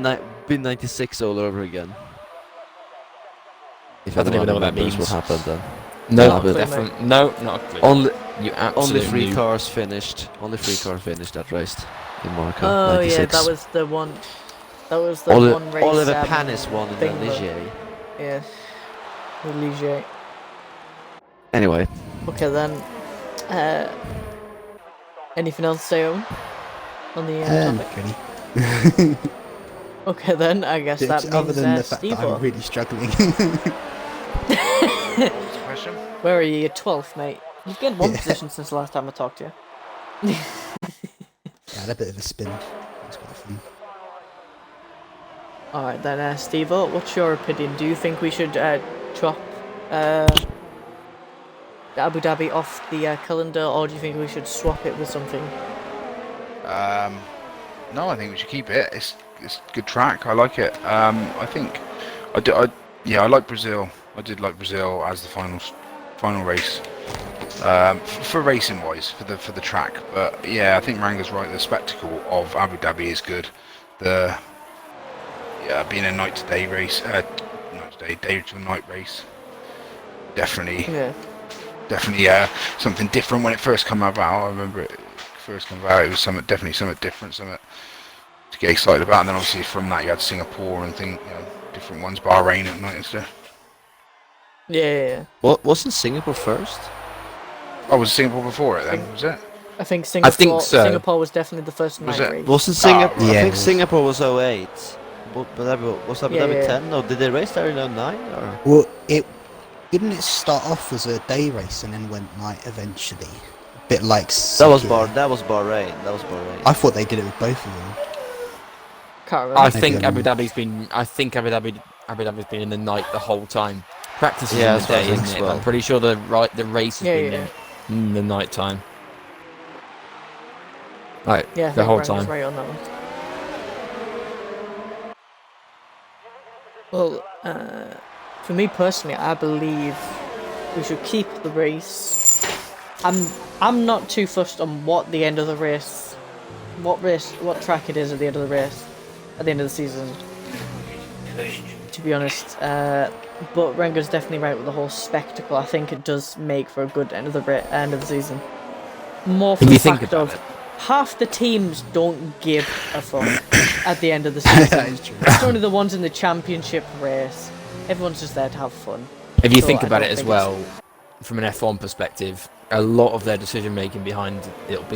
96 all over again. If I don't even know anyone what that remembers means. what happened then. No, Not a clue, definitely. No, not a clue. Only You only absolutely three knew. cars finished. Only 3 cars finished that race in Monaco. Oh 96. yeah, that was the one. That was the Oli- one race. Oliver Panis won in the thing, Ligier. Yeah. The Ligier. Anyway, Okay then. Anything else to say on the topic? Not really. Okay then, I guess that means Other than the fact Steve. that I'm really struggling. What was the question? Where are you? You're 12th, mate. You've gained one Yeah. position since the last time I talked to you. Yeah, I had a bit of a spin. That's quite fun. Alright then, Steve, what's your opinion? Do you think we should drop Abu Dhabi off the calendar, or do you think we should swap it with something? No, I think we should keep it. It's a good track. I like it. I think I like Brazil. I did like Brazil as the final race. For racing wise, for the track. But yeah, I think Ranga's right. The spectacle of Abu Dhabi is good. Being a night to day race, day to night race. Definitely something different when it first came about. I remember it first came out. It was definitely something different, something to get excited about. And then obviously from that you had Singapore and different ones, Bahrain at night and stuff. Yeah. what wasn't Singapore first? Oh, was Singapore before it then? Was it? I think Singapore. so. Singapore was definitely the first Was night it? race. Wasn't Singapore? yeah, I it think was. Singapore was 08. But was Abu Yeah, Dhabi yeah. 10? Or did they race there in 09? Or? Well, didn't it start off as a day race and then went night eventually? A bit like That was Sakura. That was Bahrain. That was Bahrain. I thought they did it with both of them. Can't remember. I Maybe think I'm Abu wrong. Dhabi's been. I think Abu Dhabi's been in the night the whole time. Practice is Yeah, in that's the what I day, think isn't as it? well. I'm pretty sure the race has been Yeah. in the night time. Right, Yeah, I the think whole Brandon's time. right on that one. Well, for me personally, I believe we should keep the race. I'm not too fussed on what the end of the race, what track it is at the end of the race, at the end of the season. To be honest, but Renga's definitely right with the whole spectacle. I think it does make for a good end of the season. More for If the you think fact about of it. half the teams don't give a fuck at the end of the season. That is true. It's only the ones in the championship race. Everyone's just there to have fun. If you So think I about don't it as think well, from an F1 perspective, a lot of their decision making behind it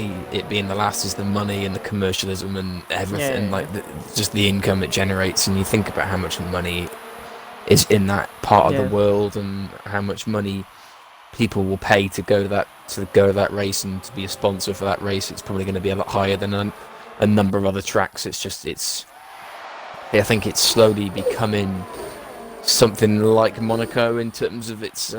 being the last is the money and the commercialism and everything, Yeah. like just the income it generates. And you think about how much money is in that part of Yeah. the world and how much money people will pay to go to that race and to be a sponsor for that race. It's probably going to be a lot higher than a number of other tracks. I think it's slowly becoming something like Monaco in terms of its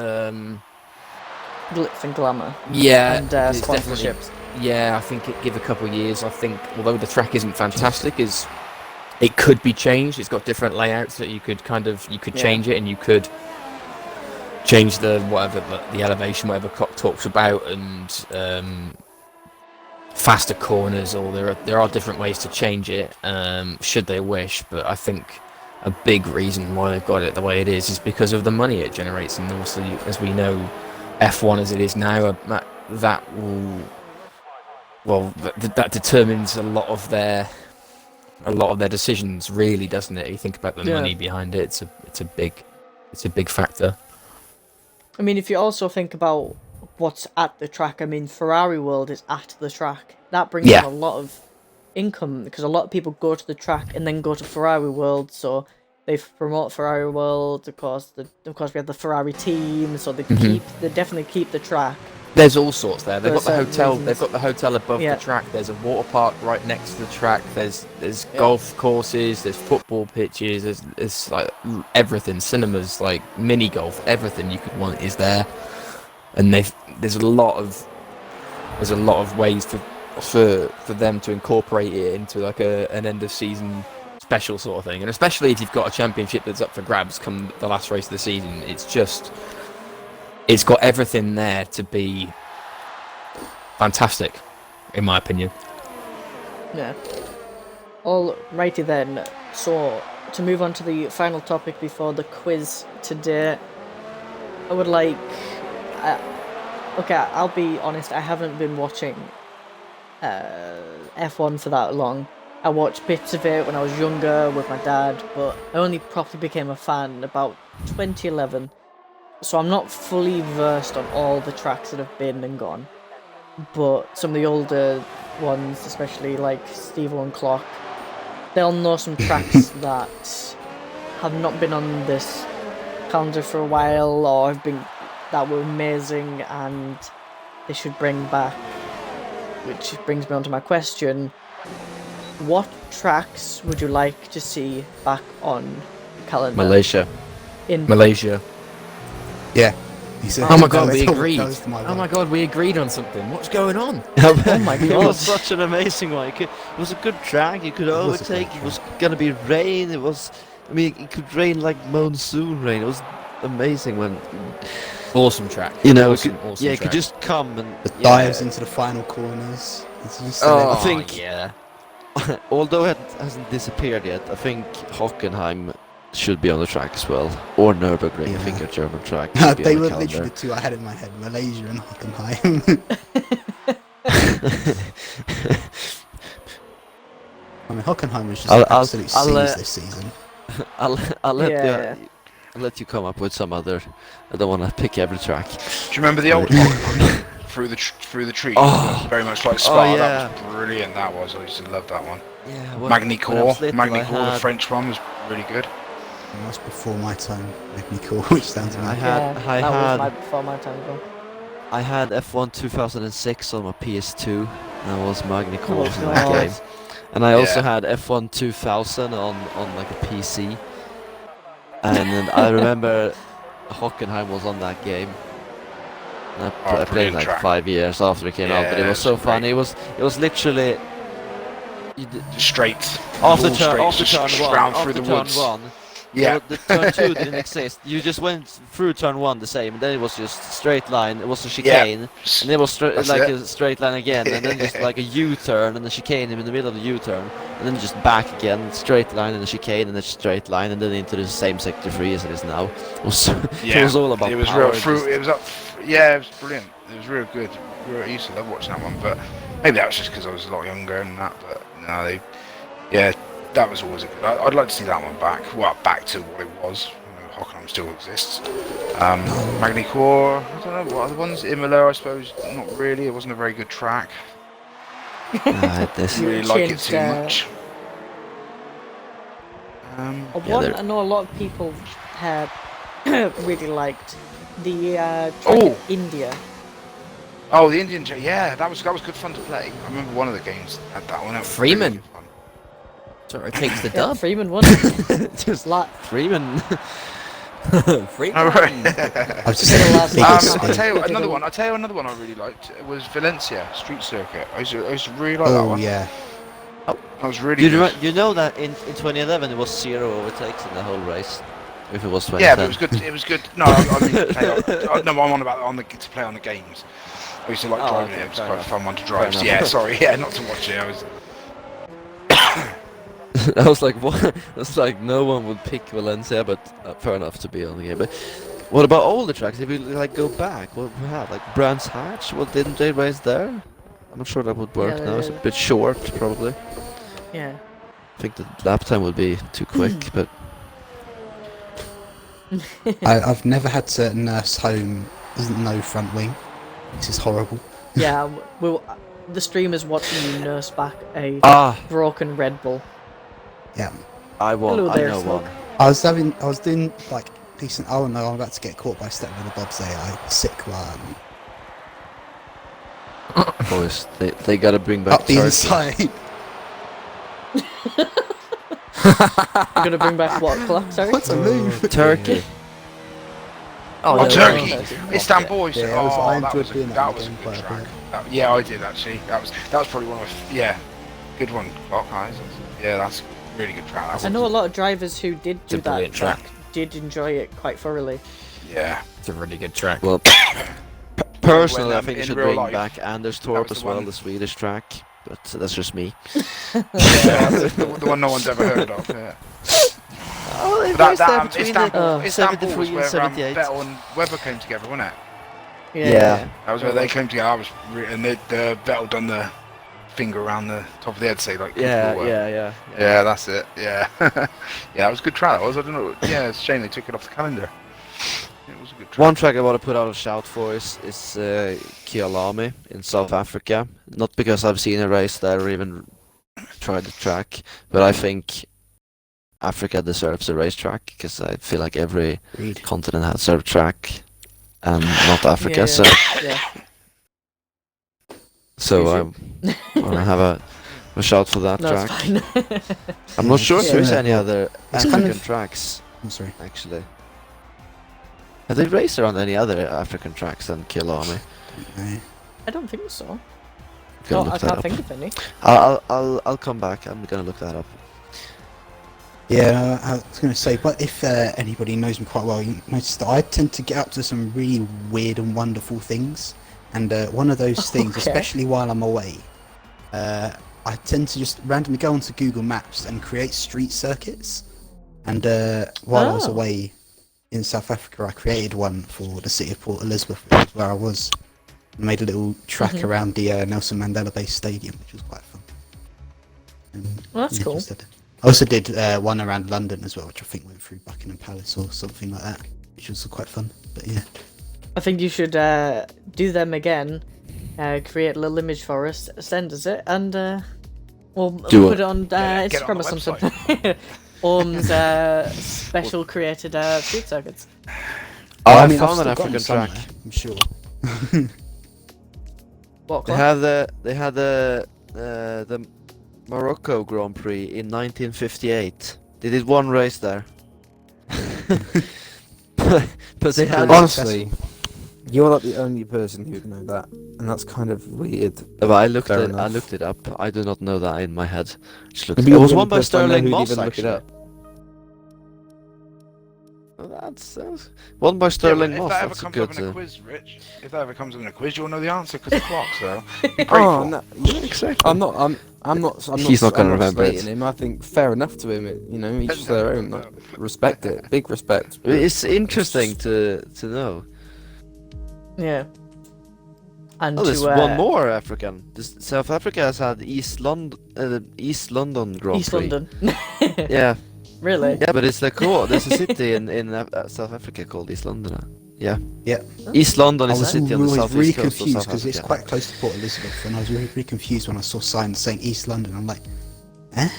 Glitz and glamour. yeah, And it's definitely- sponsorships. yeah, I think give a couple of years. I think although the track isn't fantastic, it could be changed. It's got different layouts that you could Yeah. change it and you could change the elevation, whatever Cock talks about, and faster corners, or there are different ways to change it, should they wish. But I think a big reason why they've got it the way it is because of the money it generates, and also, as we know, F1 as it is now, that determines a lot of their decisions, really, doesn't it? You think about the money behind it; it's a big factor. I mean, if you also think about what's at the track, I mean, Ferrari World is at the track. That brings in a lot of income, because a lot of people go to the track and then go to Ferrari World, so they promote Ferrari World. Of course, we have the Ferrari team, so they definitely keep the track. There's all sorts there. They've got the hotel. Reasons. They've got the hotel above the track. There's a water park right next to the track. There's golf courses. There's football pitches. There's like everything. Cinemas, like mini golf. Everything you could want is there. And there's a lot of ways for them to incorporate it into like an end of season special sort of thing. And especially if you've got a championship that's up for grabs come the last race of the season, it's got everything there to be fantastic, in my opinion. Yeah. Alrighty then. So, to move on to the final topic before the quiz today, I would like... okay, I'll be honest, I haven't been watching F1 for that long. I watched bits of it when I was younger with my dad, but I only properly became a fan about 2011. So I'm not fully versed on all the tracks that have been and gone, but some of the older ones, especially like Steve-O and Clock, they'll know some tracks that have not been on this calendar for a while, or that were amazing and they should bring back. Which brings me on to my question: what tracks would you like to see back on the calendar? Malaysia. Yeah. Oh my god, we agreed. Oh my god, we agreed on something. What's going on? Oh my It god. was such an amazing one. It was a good track. You could overtake. It was gonna be rain. It could rain like monsoon rain. It was amazing when. Awesome track. Awesome track. It could just come and the dives into the final corners. It's just I think although it hasn't disappeared yet, I think Hockenheim should be on the track as well, or Nürburgring. I think a German track. They were literally the two I had in my head: Malaysia and Hockenheim. I mean, Hockenheim was just an absolute seize this season. I'll let you come up with some other. I don't want to pick every track. Do you remember the old Hockenheim through the trees? Oh. Very much like Spa. That was brilliant. That was. I used to love that one. Yeah. Magny-Cours, the French one, was really good. It was before my time, Magny-Cours, which sounds amazing. That was before my time as well. I had F1 2006 on my PS2, and I was Magny-Cours in that game. And I also had F1 2000 on like a PC. And then I remember Hockenheim was on that game. And I played like 5 years after it came out, but it was so fun. It was literally straight after turn one. Yeah. The turn 2 didn't exist. You just went through turn 1 the same, and then it was just straight line. It was a chicane, and it was a straight line again, and then just like a U-turn and a chicane in the middle of the U-turn, and then just back again, straight line and a chicane and a straight line, and then into the same sector 3 as it is now. It was all about. It was power. It was brilliant. It was real good. I used to love watching that one, but maybe that was just because I was a lot younger and that. But no, that was always a good. I'd like to see that one back. Well, back to what it was. Hockenheim still exists. Magny-Cours, I don't know what other ones. Imola, I suppose. Not really. It wasn't a very good track. I really like it too much. I know a lot of people have really liked the track in India. Oh, the Indian track. Yeah, that was good fun to play. I remember one of the games had that one. It was Freeman. Really fun. Sorry, takes the dub. Freeman won. Just like Freeman. Freeman. Oh, right. I was just I'll tell you another one I really liked. It was Valencia Street Circuit. I used to really like that one. Oh yeah. That was really good. You know that in 2011 it was 0 overtakes in the whole race. If it was Yeah, 2010. but it was good. It was good. No, I mean to play on, no, I'm on about to play on the games. I used to like driving it. It was quite a fun one to drive. So, yeah, sorry, yeah, not to watch it. I was. I was like, what? I was like, no one would pick Valencia, but fair enough to be on the game. But what about older tracks? If you like go back, what we have like Brands Hatch? Well, didn't they race there? I'm not sure that would work Yeah, now. It's a bit short, probably. Yeah. I think the lap time would be too quick, but I've never had to nurse home no front wing. This is horrible. Yeah, the streamer's watching you nurse back a broken Red Bull. Yeah. I won. Hello I there, know Smoke. one. I was doing like decent. Oh no, I'm about to get caught by Step with the Bob's AI. Sick one. Boys, they gotta bring back Up the turkey. inside. You're gonna bring back what clock? Sorry. What's a move? Turkey. Oh, yeah, Turkey! yeah. Istanbul. Yeah, I enjoyed doing that was a again good quite a track. bit. Yeah, I did actually. That was probably one of good one. Clock eyes. Yeah, that's a really good track. I know a lot of drivers who did It's do a that brilliant track track. did enjoy it quite thoroughly. Yeah. It's a really good track. Well, personally, When, I think you in should real bring life, back Anders that Torp was as the well, one- the Swedish track. But that's just me. Yeah, that's the one no one's ever heard of. Yeah. Oh, they But raced there that between Istanbul, the Istanbul 73 was and where 78. Vettel and Webber came together, wasn't it? Yeah. That was where they came together. I was and the Vettel done the finger around the top of the head, say like. Yeah. Yeah, that's it. Yeah, yeah, that was a good track. I don't know. Yeah, it's a shame they took it off the calendar. It was a good track. One track I want to put out a shout for is Kialami in South Africa. Not because I've seen a race there or even tried the track, but I think Africa deserves a racetrack because I feel like every Agreed. continent has their track, and not Africa. Yeah, So yeah. I want to have a shout for that No, track. it's fine. I'm not sure if Yeah. there's any other It's African kind of- tracks I'm sorry. actually. Have they raced around any other African tracks than Kialami? No. I don't think so. Gonna No, look I that can't up. think of any. I'll come back. I'm gonna look that up. Yeah, I was going to say, but if anybody knows me quite well, you notice that I tend to get up to some really weird and wonderful things. And one of those things, Okay. especially while I'm away, I tend to just randomly go onto Google Maps and create street circuits. And while I was Oh. away in South Africa, I created one for the city of Port Elizabeth, which is where I was. I made a little track Mhm. around the Nelson Mandela Bay Stadium, which was quite fun. And, Well, that's yeah, cool. just did- I also did one around London as well, which I think went through Buckingham Palace or something like that, which was quite fun. But yeah, I think you should do them again. Create a little image for us, send us it, and we'll Do put it. it on Get it on Instagram or the something. Orm's special created street circuits. I mean, I've found an still got 'em African track. somewhere, I'm sure. What? They had the Morocco Grand Prix in 1958. They did one race there. but they had. Honestly, you're like the only person who would know that, and that's kind of weird. But I looked Fair it. I enough. looked it up. I do not know that in my head. Just looked. Maybe It you're was the won only by person I know Sterling who'd Moss. even look it Actually. up. Well, that's won by Sterling if Moss. that ever That's a comes good. up in a quiz, Rich, if that ever comes up in a quiz, you'll know the answer because the clock's though. Be Oh grateful. no, exactly. I'm not. He's not gonna I'm remember it. slating him. I think fair enough to him. You know, each to their own. Like, respect it. Big respect. It's interesting to know. Yeah. And Oh, there's to one more African. South Africa has had East London Grand East Prix. London. Yeah, Really? yeah, but it's there's a city in South Africa called East London. Yeah. Yeah. East London I is a was city on the always southeast really coast of confused South because it's Africa. quite close to Port Elizabeth, and I was really confused when I saw signs saying East London. I'm like, Am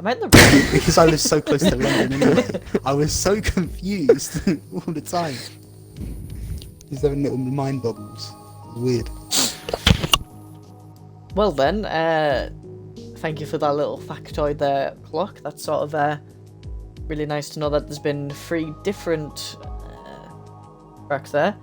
I in the right? because I live so close to London anyway. I was so confused all the time. Just having little mind bubbles. Weird. Well then, thank you for that little factoid there, Clock. That's sort of really nice to know that there's been 3 different tracks there.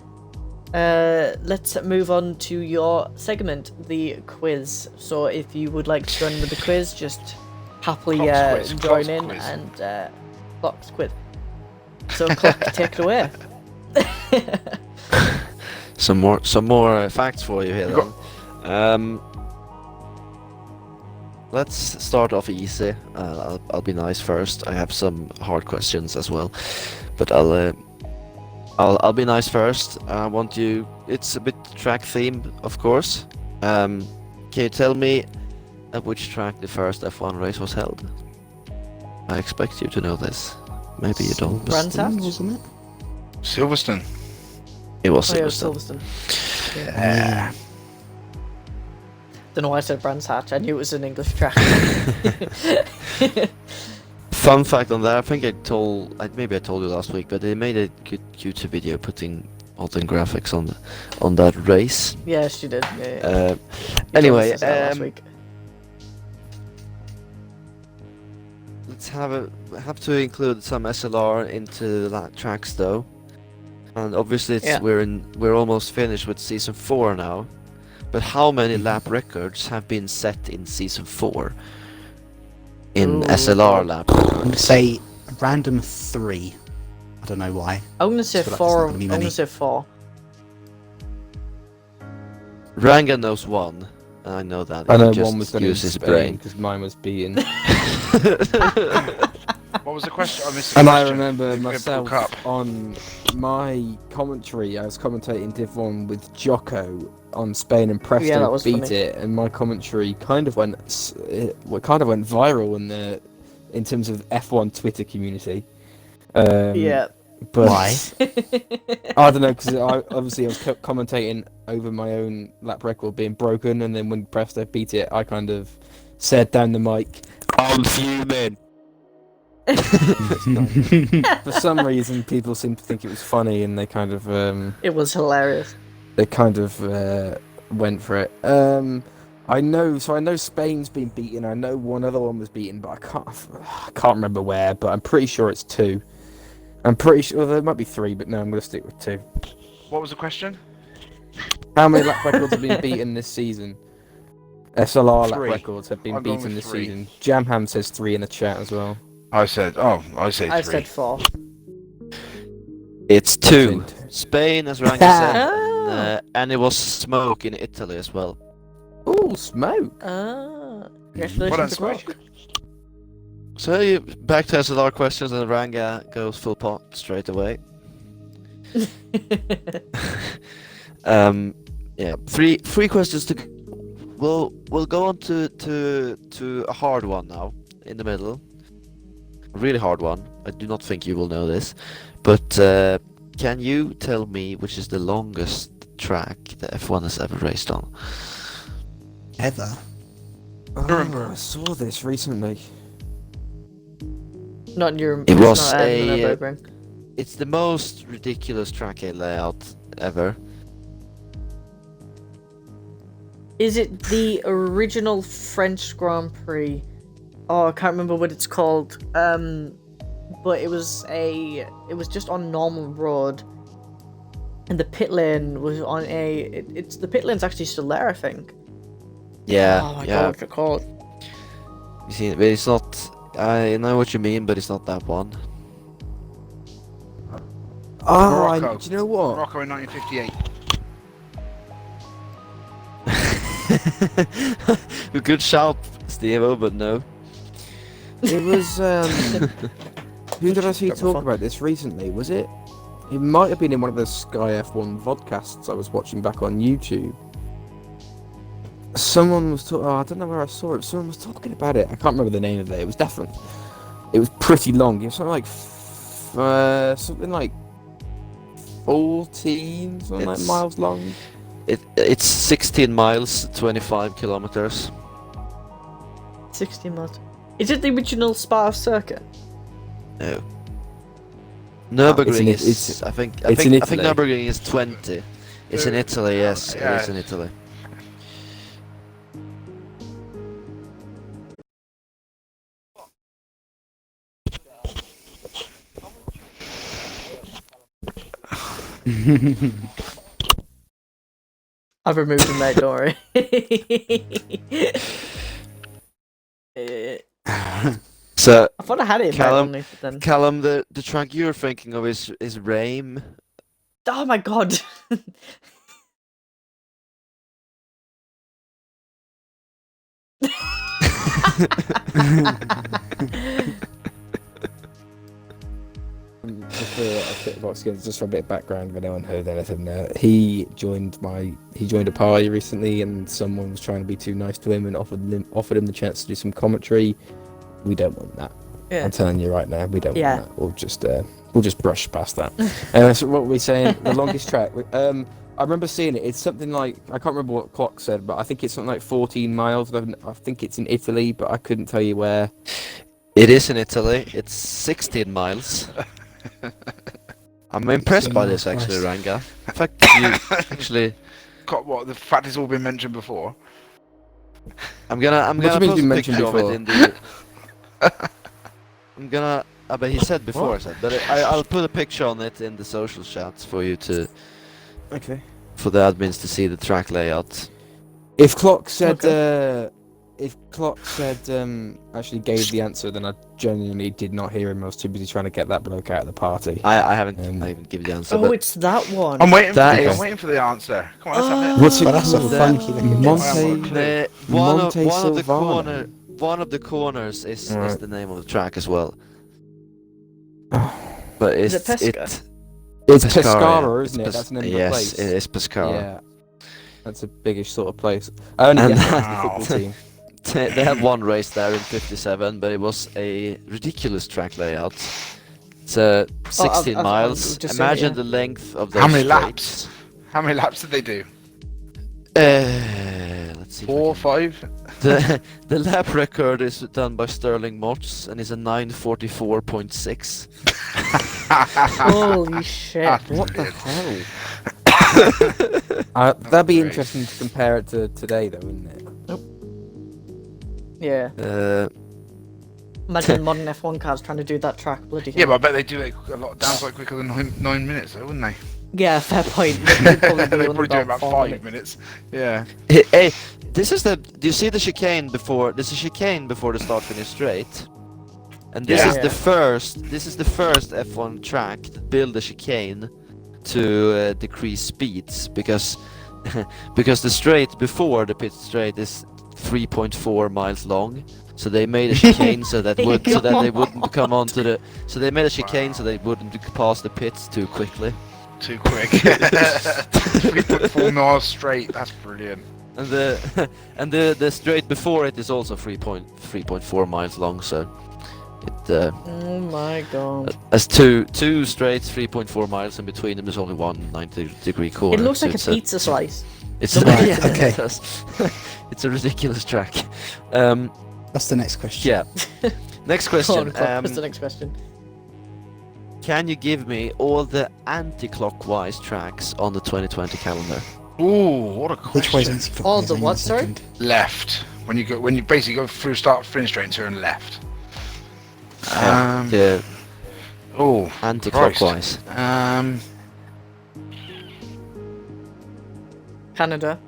Let's move on to your segment, the quiz. So if you would like to join in with the quiz, just happily Clock's quiz, join Clock's in quiz. and Clock's quiz. So, Clark, take it away. Some more facts for you here You then. Let's start off easy. I'll be nice first. I have some hard questions as well, but I'll be nice first. I want you. It's a bit track themed, of course. Can you tell me at which track the first F1 race was held? I expect you to know this. Maybe you don't. Brands Hatch? Wasn't it? Silverstone. It was Oh, yeah, Silverstone. Silverstone. Yeah. Don't know why I said Brands Hatch. I knew it was an English track. Fun fact on that, I think maybe I told you last week, but they made a good YouTube video putting modern graphics on that race. Yes, you did. Yeah, yeah. You told Anyway, us that last week. let's have to include some SLR into the tracks though, and obviously Yeah. we're almost finished with season 4 now. But how many lap records have been set in season 4? In Ooh. SLR lap I'm going to records. say a random 3. I don't know why. I'm gonna say feel like four. there's not I'm gonna be gonna many. say 4. Ranga knows one, and I know that. I He know just one was done in used his Spain brain. because mine was beaten. What was the question? I missed the And I question. remember It broke myself up. on my commentary, I was commentating Div 1 with Jocko on Spain and Presto Yeah, that was beat funny. it, and my commentary kind of went viral in terms of F1 Twitter community. Yeah. But Why? I don't know, because obviously I was commentating over my own lap record being broken, and then when Presto beat it, I kind of said down the mic, "I'm fuming." For some reason, people seem to think it was funny, and they kind of It was hilarious. went for it. I know Spain's been beaten. I know one other one was beaten, but I can't remember where. But I'm pretty sure it's 2. I'm pretty sure there might be 3, but no, I'm gonna stick with 2. What was the question? How many lap records have been beaten this season? SLR lap 3. records have been I'm going beaten with this 3. season. Jamham says 3 in the chat as well. I say 3. I said 4. It's 2. Think. Spain, as Ranga said, Ah. and it was smoke in Italy as well. Ooh, smoke! Ah. Well done, Congratulations, Smoke. Clark. So back to SLR questions, and Ranga goes full pot straight away. Yeah, three questions to. We'll go on to a hard one now in the middle. A really hard one. I do not think you will know this, but can you tell me which is the longest track that F1 has ever raced on? Ever? Remember. I saw this recently. Not in your. It was not Edinburgh, a- Nürburgring. It's the most ridiculous track layout ever. Is it the original French Grand Prix? Oh, I can't remember what it's called. But it was just on normal road, and the pit lane was on it's the pit lane's actually still there, I think. Yeah, Oh my yeah. god, what's it called? You see, but it's not. I know what you mean, but it's not that one. Oh, Morocco. do you know what? Morocco in 1958. Good shout, Steve-O, but no. It was who did I see Got my talk phone. about this recently? Was it? It might have been in one of the Sky F1 vodcasts I was watching back on YouTube. Someone was talking. Oh, I don't know where I saw it. Someone was talking about it. I can't remember the name of it. It was definitely. It was pretty long. It was something like 14 It's- miles long. It's 16 miles, 25 kilometers. 60 miles. Is it the original Spa circuit? No. Nürburgring in- is. I think it's in Italy. Nürburgring is 20. It's in Italy. Yes, yeah. it is in Italy. I've removed him, mate, don't worry. So, I thought I had it Callum- only, but then. Callum, the track you're thinking of is Rame. Oh my god. Just for a bit of Oxygen, just for a bit of background, if anyone heard anything there. He joined a party recently, and someone was trying to be too nice to him and offered him the chance to do some commentary. We don't want that. Yeah. I'm telling you right now, we don't Yeah. want that. We'll just brush past that. So what were we saying? The longest track. I remember seeing it. It's something like, I can't remember what Clock said, but I think it's something like 14 miles. I think it's in Italy, but I couldn't tell you where. It is in Italy. It's 16 miles. I'm impressed by this actually, Ranga. In fact, you actually. Got what? The fact it's all been mentioned before. I'm gonna do you mean post you a mentioned picture of before? it in the. I'm gonna. But he said before, I said, but I'll put a picture on it in the social chats for you to. Okay. For the admins to see the track layout. If Clock said, actually gave the answer, then I genuinely did not hear him. I was too busy trying to get that bloke out of the party. I haven't given the answer. Oh, but it's that one. I'm waiting. That I'm is- waiting for the answer. Come on, let's have it. What's it But that's a called? funky looking Monte. one of Silvano. the corners is Right. the name of the track as well. But Is it's it Pesca? It's Pescara, Pescara, yeah. isn't it? It's That's the name of the yes, place. it is Pescara. Yeah. That's a biggish sort of place. I only And guess that- the football team. They had one race there in '57, but it was a ridiculous track layout. It's 16 I've miles. just seen it, Imagine yeah. the length of those How many straights. laps? How many laps did they do? Let's see. if I 4, can- 5? The lap record is done by Sterling Motts and is a 9:44.6. Holy shit. What the Brilliant. hell? That'd be great. interesting to compare it to today, though, wouldn't it? Yeah. Imagine modern F1 cars trying to do that track. Bloody hell. Yeah, but I bet they do it a lot down like quicker than 9 minutes, though, wouldn't they? Yeah, fair point. They'd probably They be probably do it about 4 5 minutes. minutes. Yeah. Hey, this is the. Do you see the chicane before? There's a chicane before the start finish straight, and this Yeah. is the first. This is the first F1 track that build a chicane to decrease speeds because because the straight before the pit straight is 3.4 miles long. So they made a chicane so that they wouldn't come onto the. So they made a chicane so they wouldn't pass the pits too quickly. Too quick. 3.4 miles straight. That's brilliant. And the straight before it is also 3.4 miles long. So it Oh my god. has two straights, 3.4 miles in between them. There's only one 90-degree corner. It looks so like a it's pizza slice. It's Right, yeah, okay. it does. It's a ridiculous track. That's the next question. Yeah. Next question. What's the next question? Can you give me all the anti-clockwise tracks on the 2020 calendar? Ooh, what a Which way's question. anti-clockwise? Oh, the Hang on what, a sorry? second. Left. When you basically go through start finish straight and turn left. The Oh, anti-clockwise. Canada.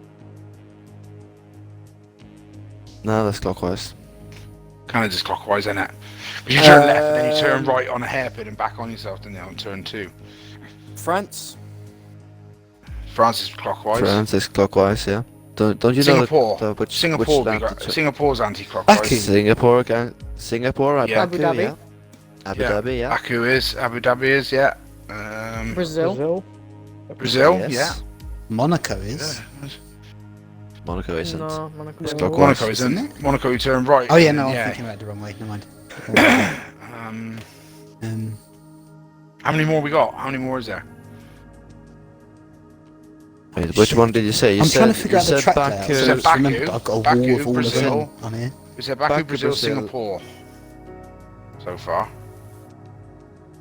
No, that's clockwise. kind of just clockwise, isn't it? Because you turn left and then you turn right on a hairpin and back on yourself, then you on turn 2. France. France is clockwise. France is clockwise, yeah. Don't you Singapore. know which Singapore, lap to turn- Singapore's anti-clockwise. Baku. Singapore, Yeah. Abu Baku, Dhabi. yeah. Abu Dhabi, yeah. Baku is, Abu Dhabi is, yeah. Brazil. Brazil, Yes. yeah. Monaco is. Monaco isn't. No, Monaco. It's no. clockwise. Monaco isn't it? Monaco, you turn right. Oh yeah, and no, then, I'm thinking about it the wrong way. Never mind. Um, how many more we got? How many more is there? Wait, which one did you say? You I'm said, trying to figure you out the said track Baku. layout. You So said just remember Baku, that I've got a Baku, wall of all Brazil. of them on here. We said Baku, Baku, Brazil, Brazil. Singapore. So far.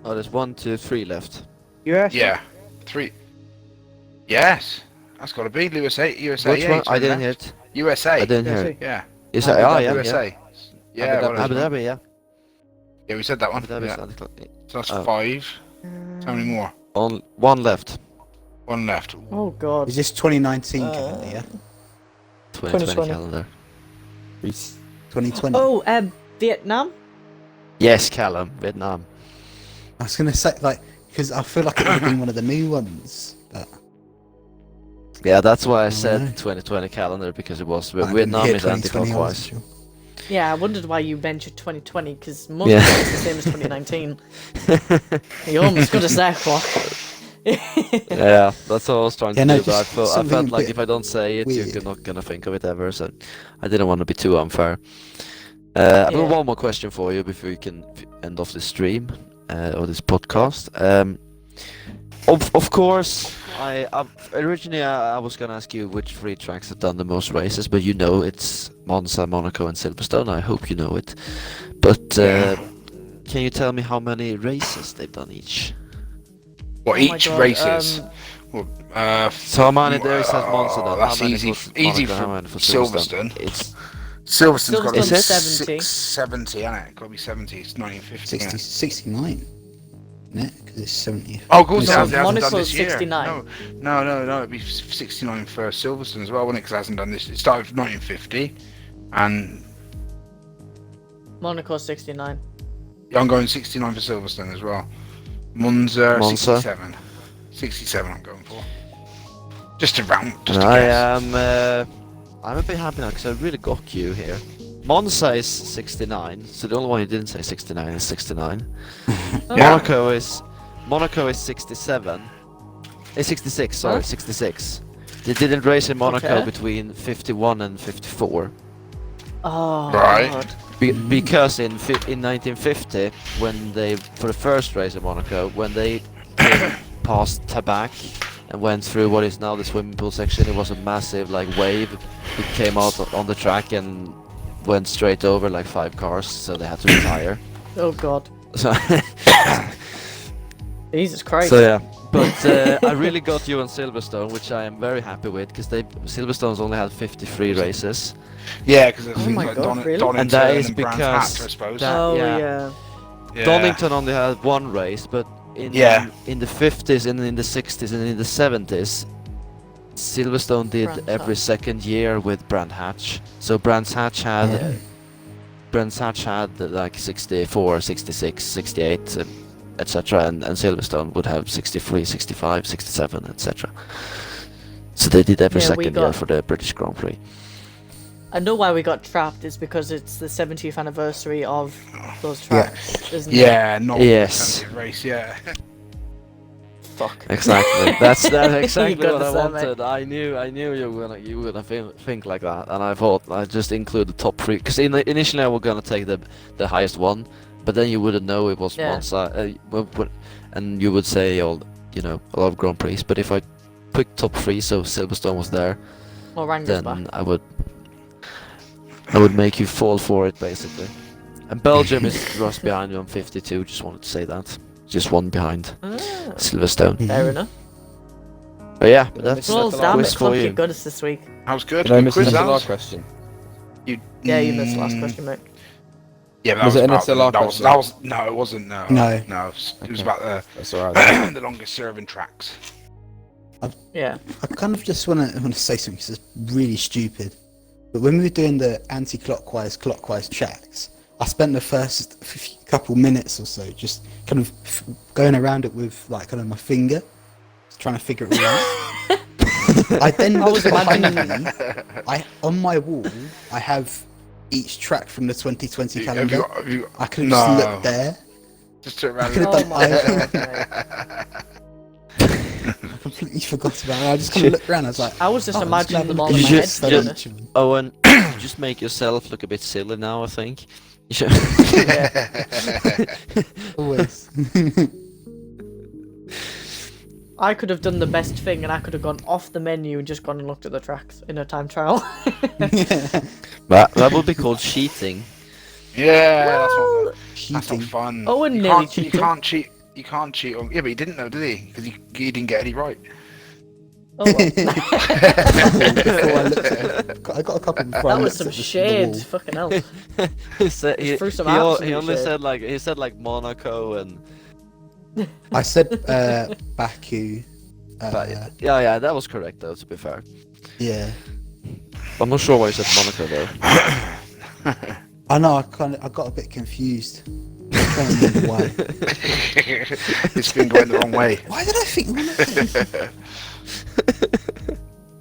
Oh, there's 1, 2, 3 left. US. Yeah. 3. Yes. That's got to be USA. USA. Which yeah, one? you I turn didn't left. hear it. USA. I didn't hear it. Yeah. You said, Abu oh, Dhabi, yeah, USA. Yeah. Abu what yeah. else? Abu Dhabi, yeah. Yeah, we said that one. Abu Dhabi is Yeah. anti-clock- So that's Oh. 5. How many more? One left. 1 left. Oh god. Is this 2019 calendar? Yeah. 2020 2020. calendar. 2020. Oh, Vietnam. Yes, Callum, Vietnam. I was gonna say like because I feel like it would have been one of the new ones, but Yeah, that's why I Oh, said no. 2020 calendar, because it was. I But didn't Vietnam hear is 2020, I wasn't anti-clockwise. sure. Yeah, I wondered why you mentioned 2020 because most Yeah. of it's the same as 2019. You almost got a sack clock. Yeah, that's what I was trying Yeah, to no, do, but I just felt something a like bit if I don't say it, weird. you're not gonna think of it ever, so I didn't want to be too unfair. I've got Yeah. one more question for you before we can end off the stream, or this podcast. Of course, originally I was gonna ask you which 3 tracks have done the most races, but you know it's Monza, Monaco, and Silverstone. I hope you know it. But can you tell me how many races they've done each? What, Oh my each God, races? So how many there is at Monza then? That's How many easy. for Easy Monaco, for how many for Silverstone. It's Silverstone's got to be Silverstone's 70. 670, hasn't it? Got to be 70. It's 1950. 60, innit? 69, isn't it? Because it's 70. Oh, of course, No, it hasn't done Monaco's this year. 69. No, it'd be 69 for Silverstone as well, wouldn't it? Because it hasn't done this. It started with 1950, and Monaco 69. I'm going 69 for Silverstone as well. Monza. 67. 67 I'm going for. Just to round, just to I guess. am. I'm a bit happy now because I really got you here. Monza is 69, so the only one you didn't say 69 is 69. Yeah. Monaco is 67. 66, sorry, Huh? 66. They didn't race in Monaco Okay. between 51 and 54. Oh, Right. God. Because in 1950, when they, for the first race in Monaco, when they came past Tabac and went through what is now the swimming pool section, it was a massive like wave. It came out on the track and went straight over like 5 cars, so they had to retire. Oh, God. So, Jesus Christ. so yeah, but I really got you on Silverstone, which I am very happy with, because Silverstone's only had 53 races. Yeah, because Oh my God, really? Donington And that is and Brands because Hatch, I suppose. that- Oh, yeah. yeah. Yeah. Donington only had 1 race, but in the 50s and in the 60s and in the 70s, Silverstone did Brands every Hatch. second year with Brands Hatch. So Brands Hatch had like 64, 66, 68, etc. And Silverstone would have 63, 65, 67, etc. So they did every Yeah, we second year got- for the British Grand Prix. I know why we got trapped is because it's the 70th anniversary of those tracks, isn't it? Yeah, not Yes. the race. Yeah. Fuck. Exactly. That's exactly got what the I same, wanted. I knew you were gonna think like that, and I thought I just include the top 3 because initially I was gonna take the highest one, but then you wouldn't know it was Yeah. Monza, and you would say a lot of Grand Prix. But if I picked top 3, so Silverstone was there, Well, Rango's then back. I would make you fall for it basically. And Belgium is just behind you on 52. Just wanted to say that. Just 1 behind Ah, Silverstone. fair enough. But yeah, Did I that's miss Well, the damn quiz it, for Clunky you. got us this week. That was good. Did I Good miss the quiz, that SLR was. question? Yeah, you missed the last question, mate. Yeah, but Was that it an about SLR that question? was no, it wasn't. No, No. it was Okay. about the That's alright. the longest serving tracks. Yeah. I kind of just want to say something because it's really stupid. But when we were doing the anti-clockwise, clockwise tracks, I spent the first couple minutes or so just kind of going around it with like kind of my finger, trying to figure it all out. I then I was looked behind imagining- me. On my wall, I have each track from the 2020 calendar. Have you, I could have just No. looked there. just turn I around. could have Oh done my either. God, mate. I completely forgot about it. I just kind of looked around. I was like, I was just oh, imagining have a them look all at in You my this head, just- to be stuff. honest. Owen, just make yourself look a bit silly now, I think. You should Always. I could have done the best thing and I could have gone off the menu and just gone and looked at the tracks in a time trial. that would be called cheating. Yeah, Well, that's Cheating. not fun. Owen you nearly can't, you cheated. can't cheat. You can't cheat on. Yeah, but he didn't know, did he? Because he didn't get any right. Oh, well. Before I looked at it. I got a couple before I That was looked some at the shade. wall. Fucking hell. he, threw some he absolute only shit. said like Monaco and I said Baku. yeah, that was correct though. To be fair, Yeah. I'm not sure why you said Monaco though. I know. I got a bit confused. Going away. It's been going the wrong way. Why did I think one of them?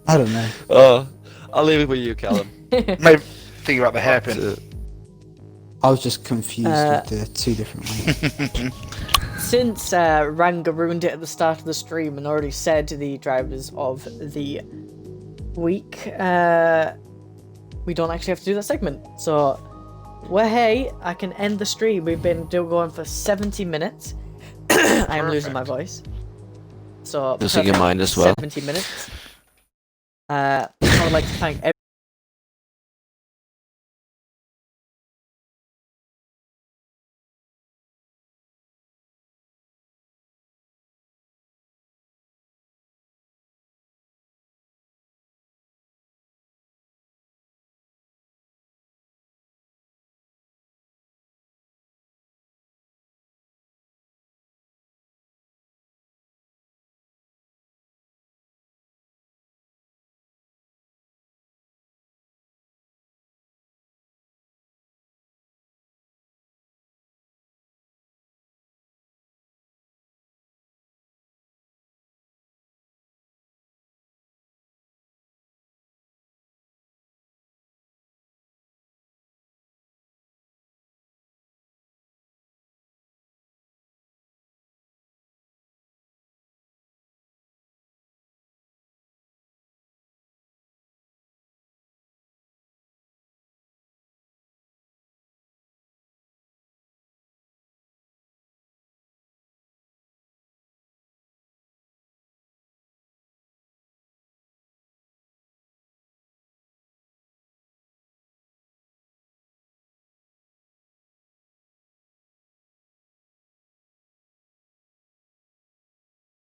I don't know. Oh, I'll leave it with you, Callum. Maybe think about the hairpin. I was just confused Uh, with the two different ways. Since Ranga ruined it at the start of the stream and already said the drivers of the week, we don't actually have to do that segment. So, well, hey, I can end the stream. We've been going for 70 minutes. I'm losing my voice. So, Losing your perfect, mind as well. 70 minutes. I would like to thank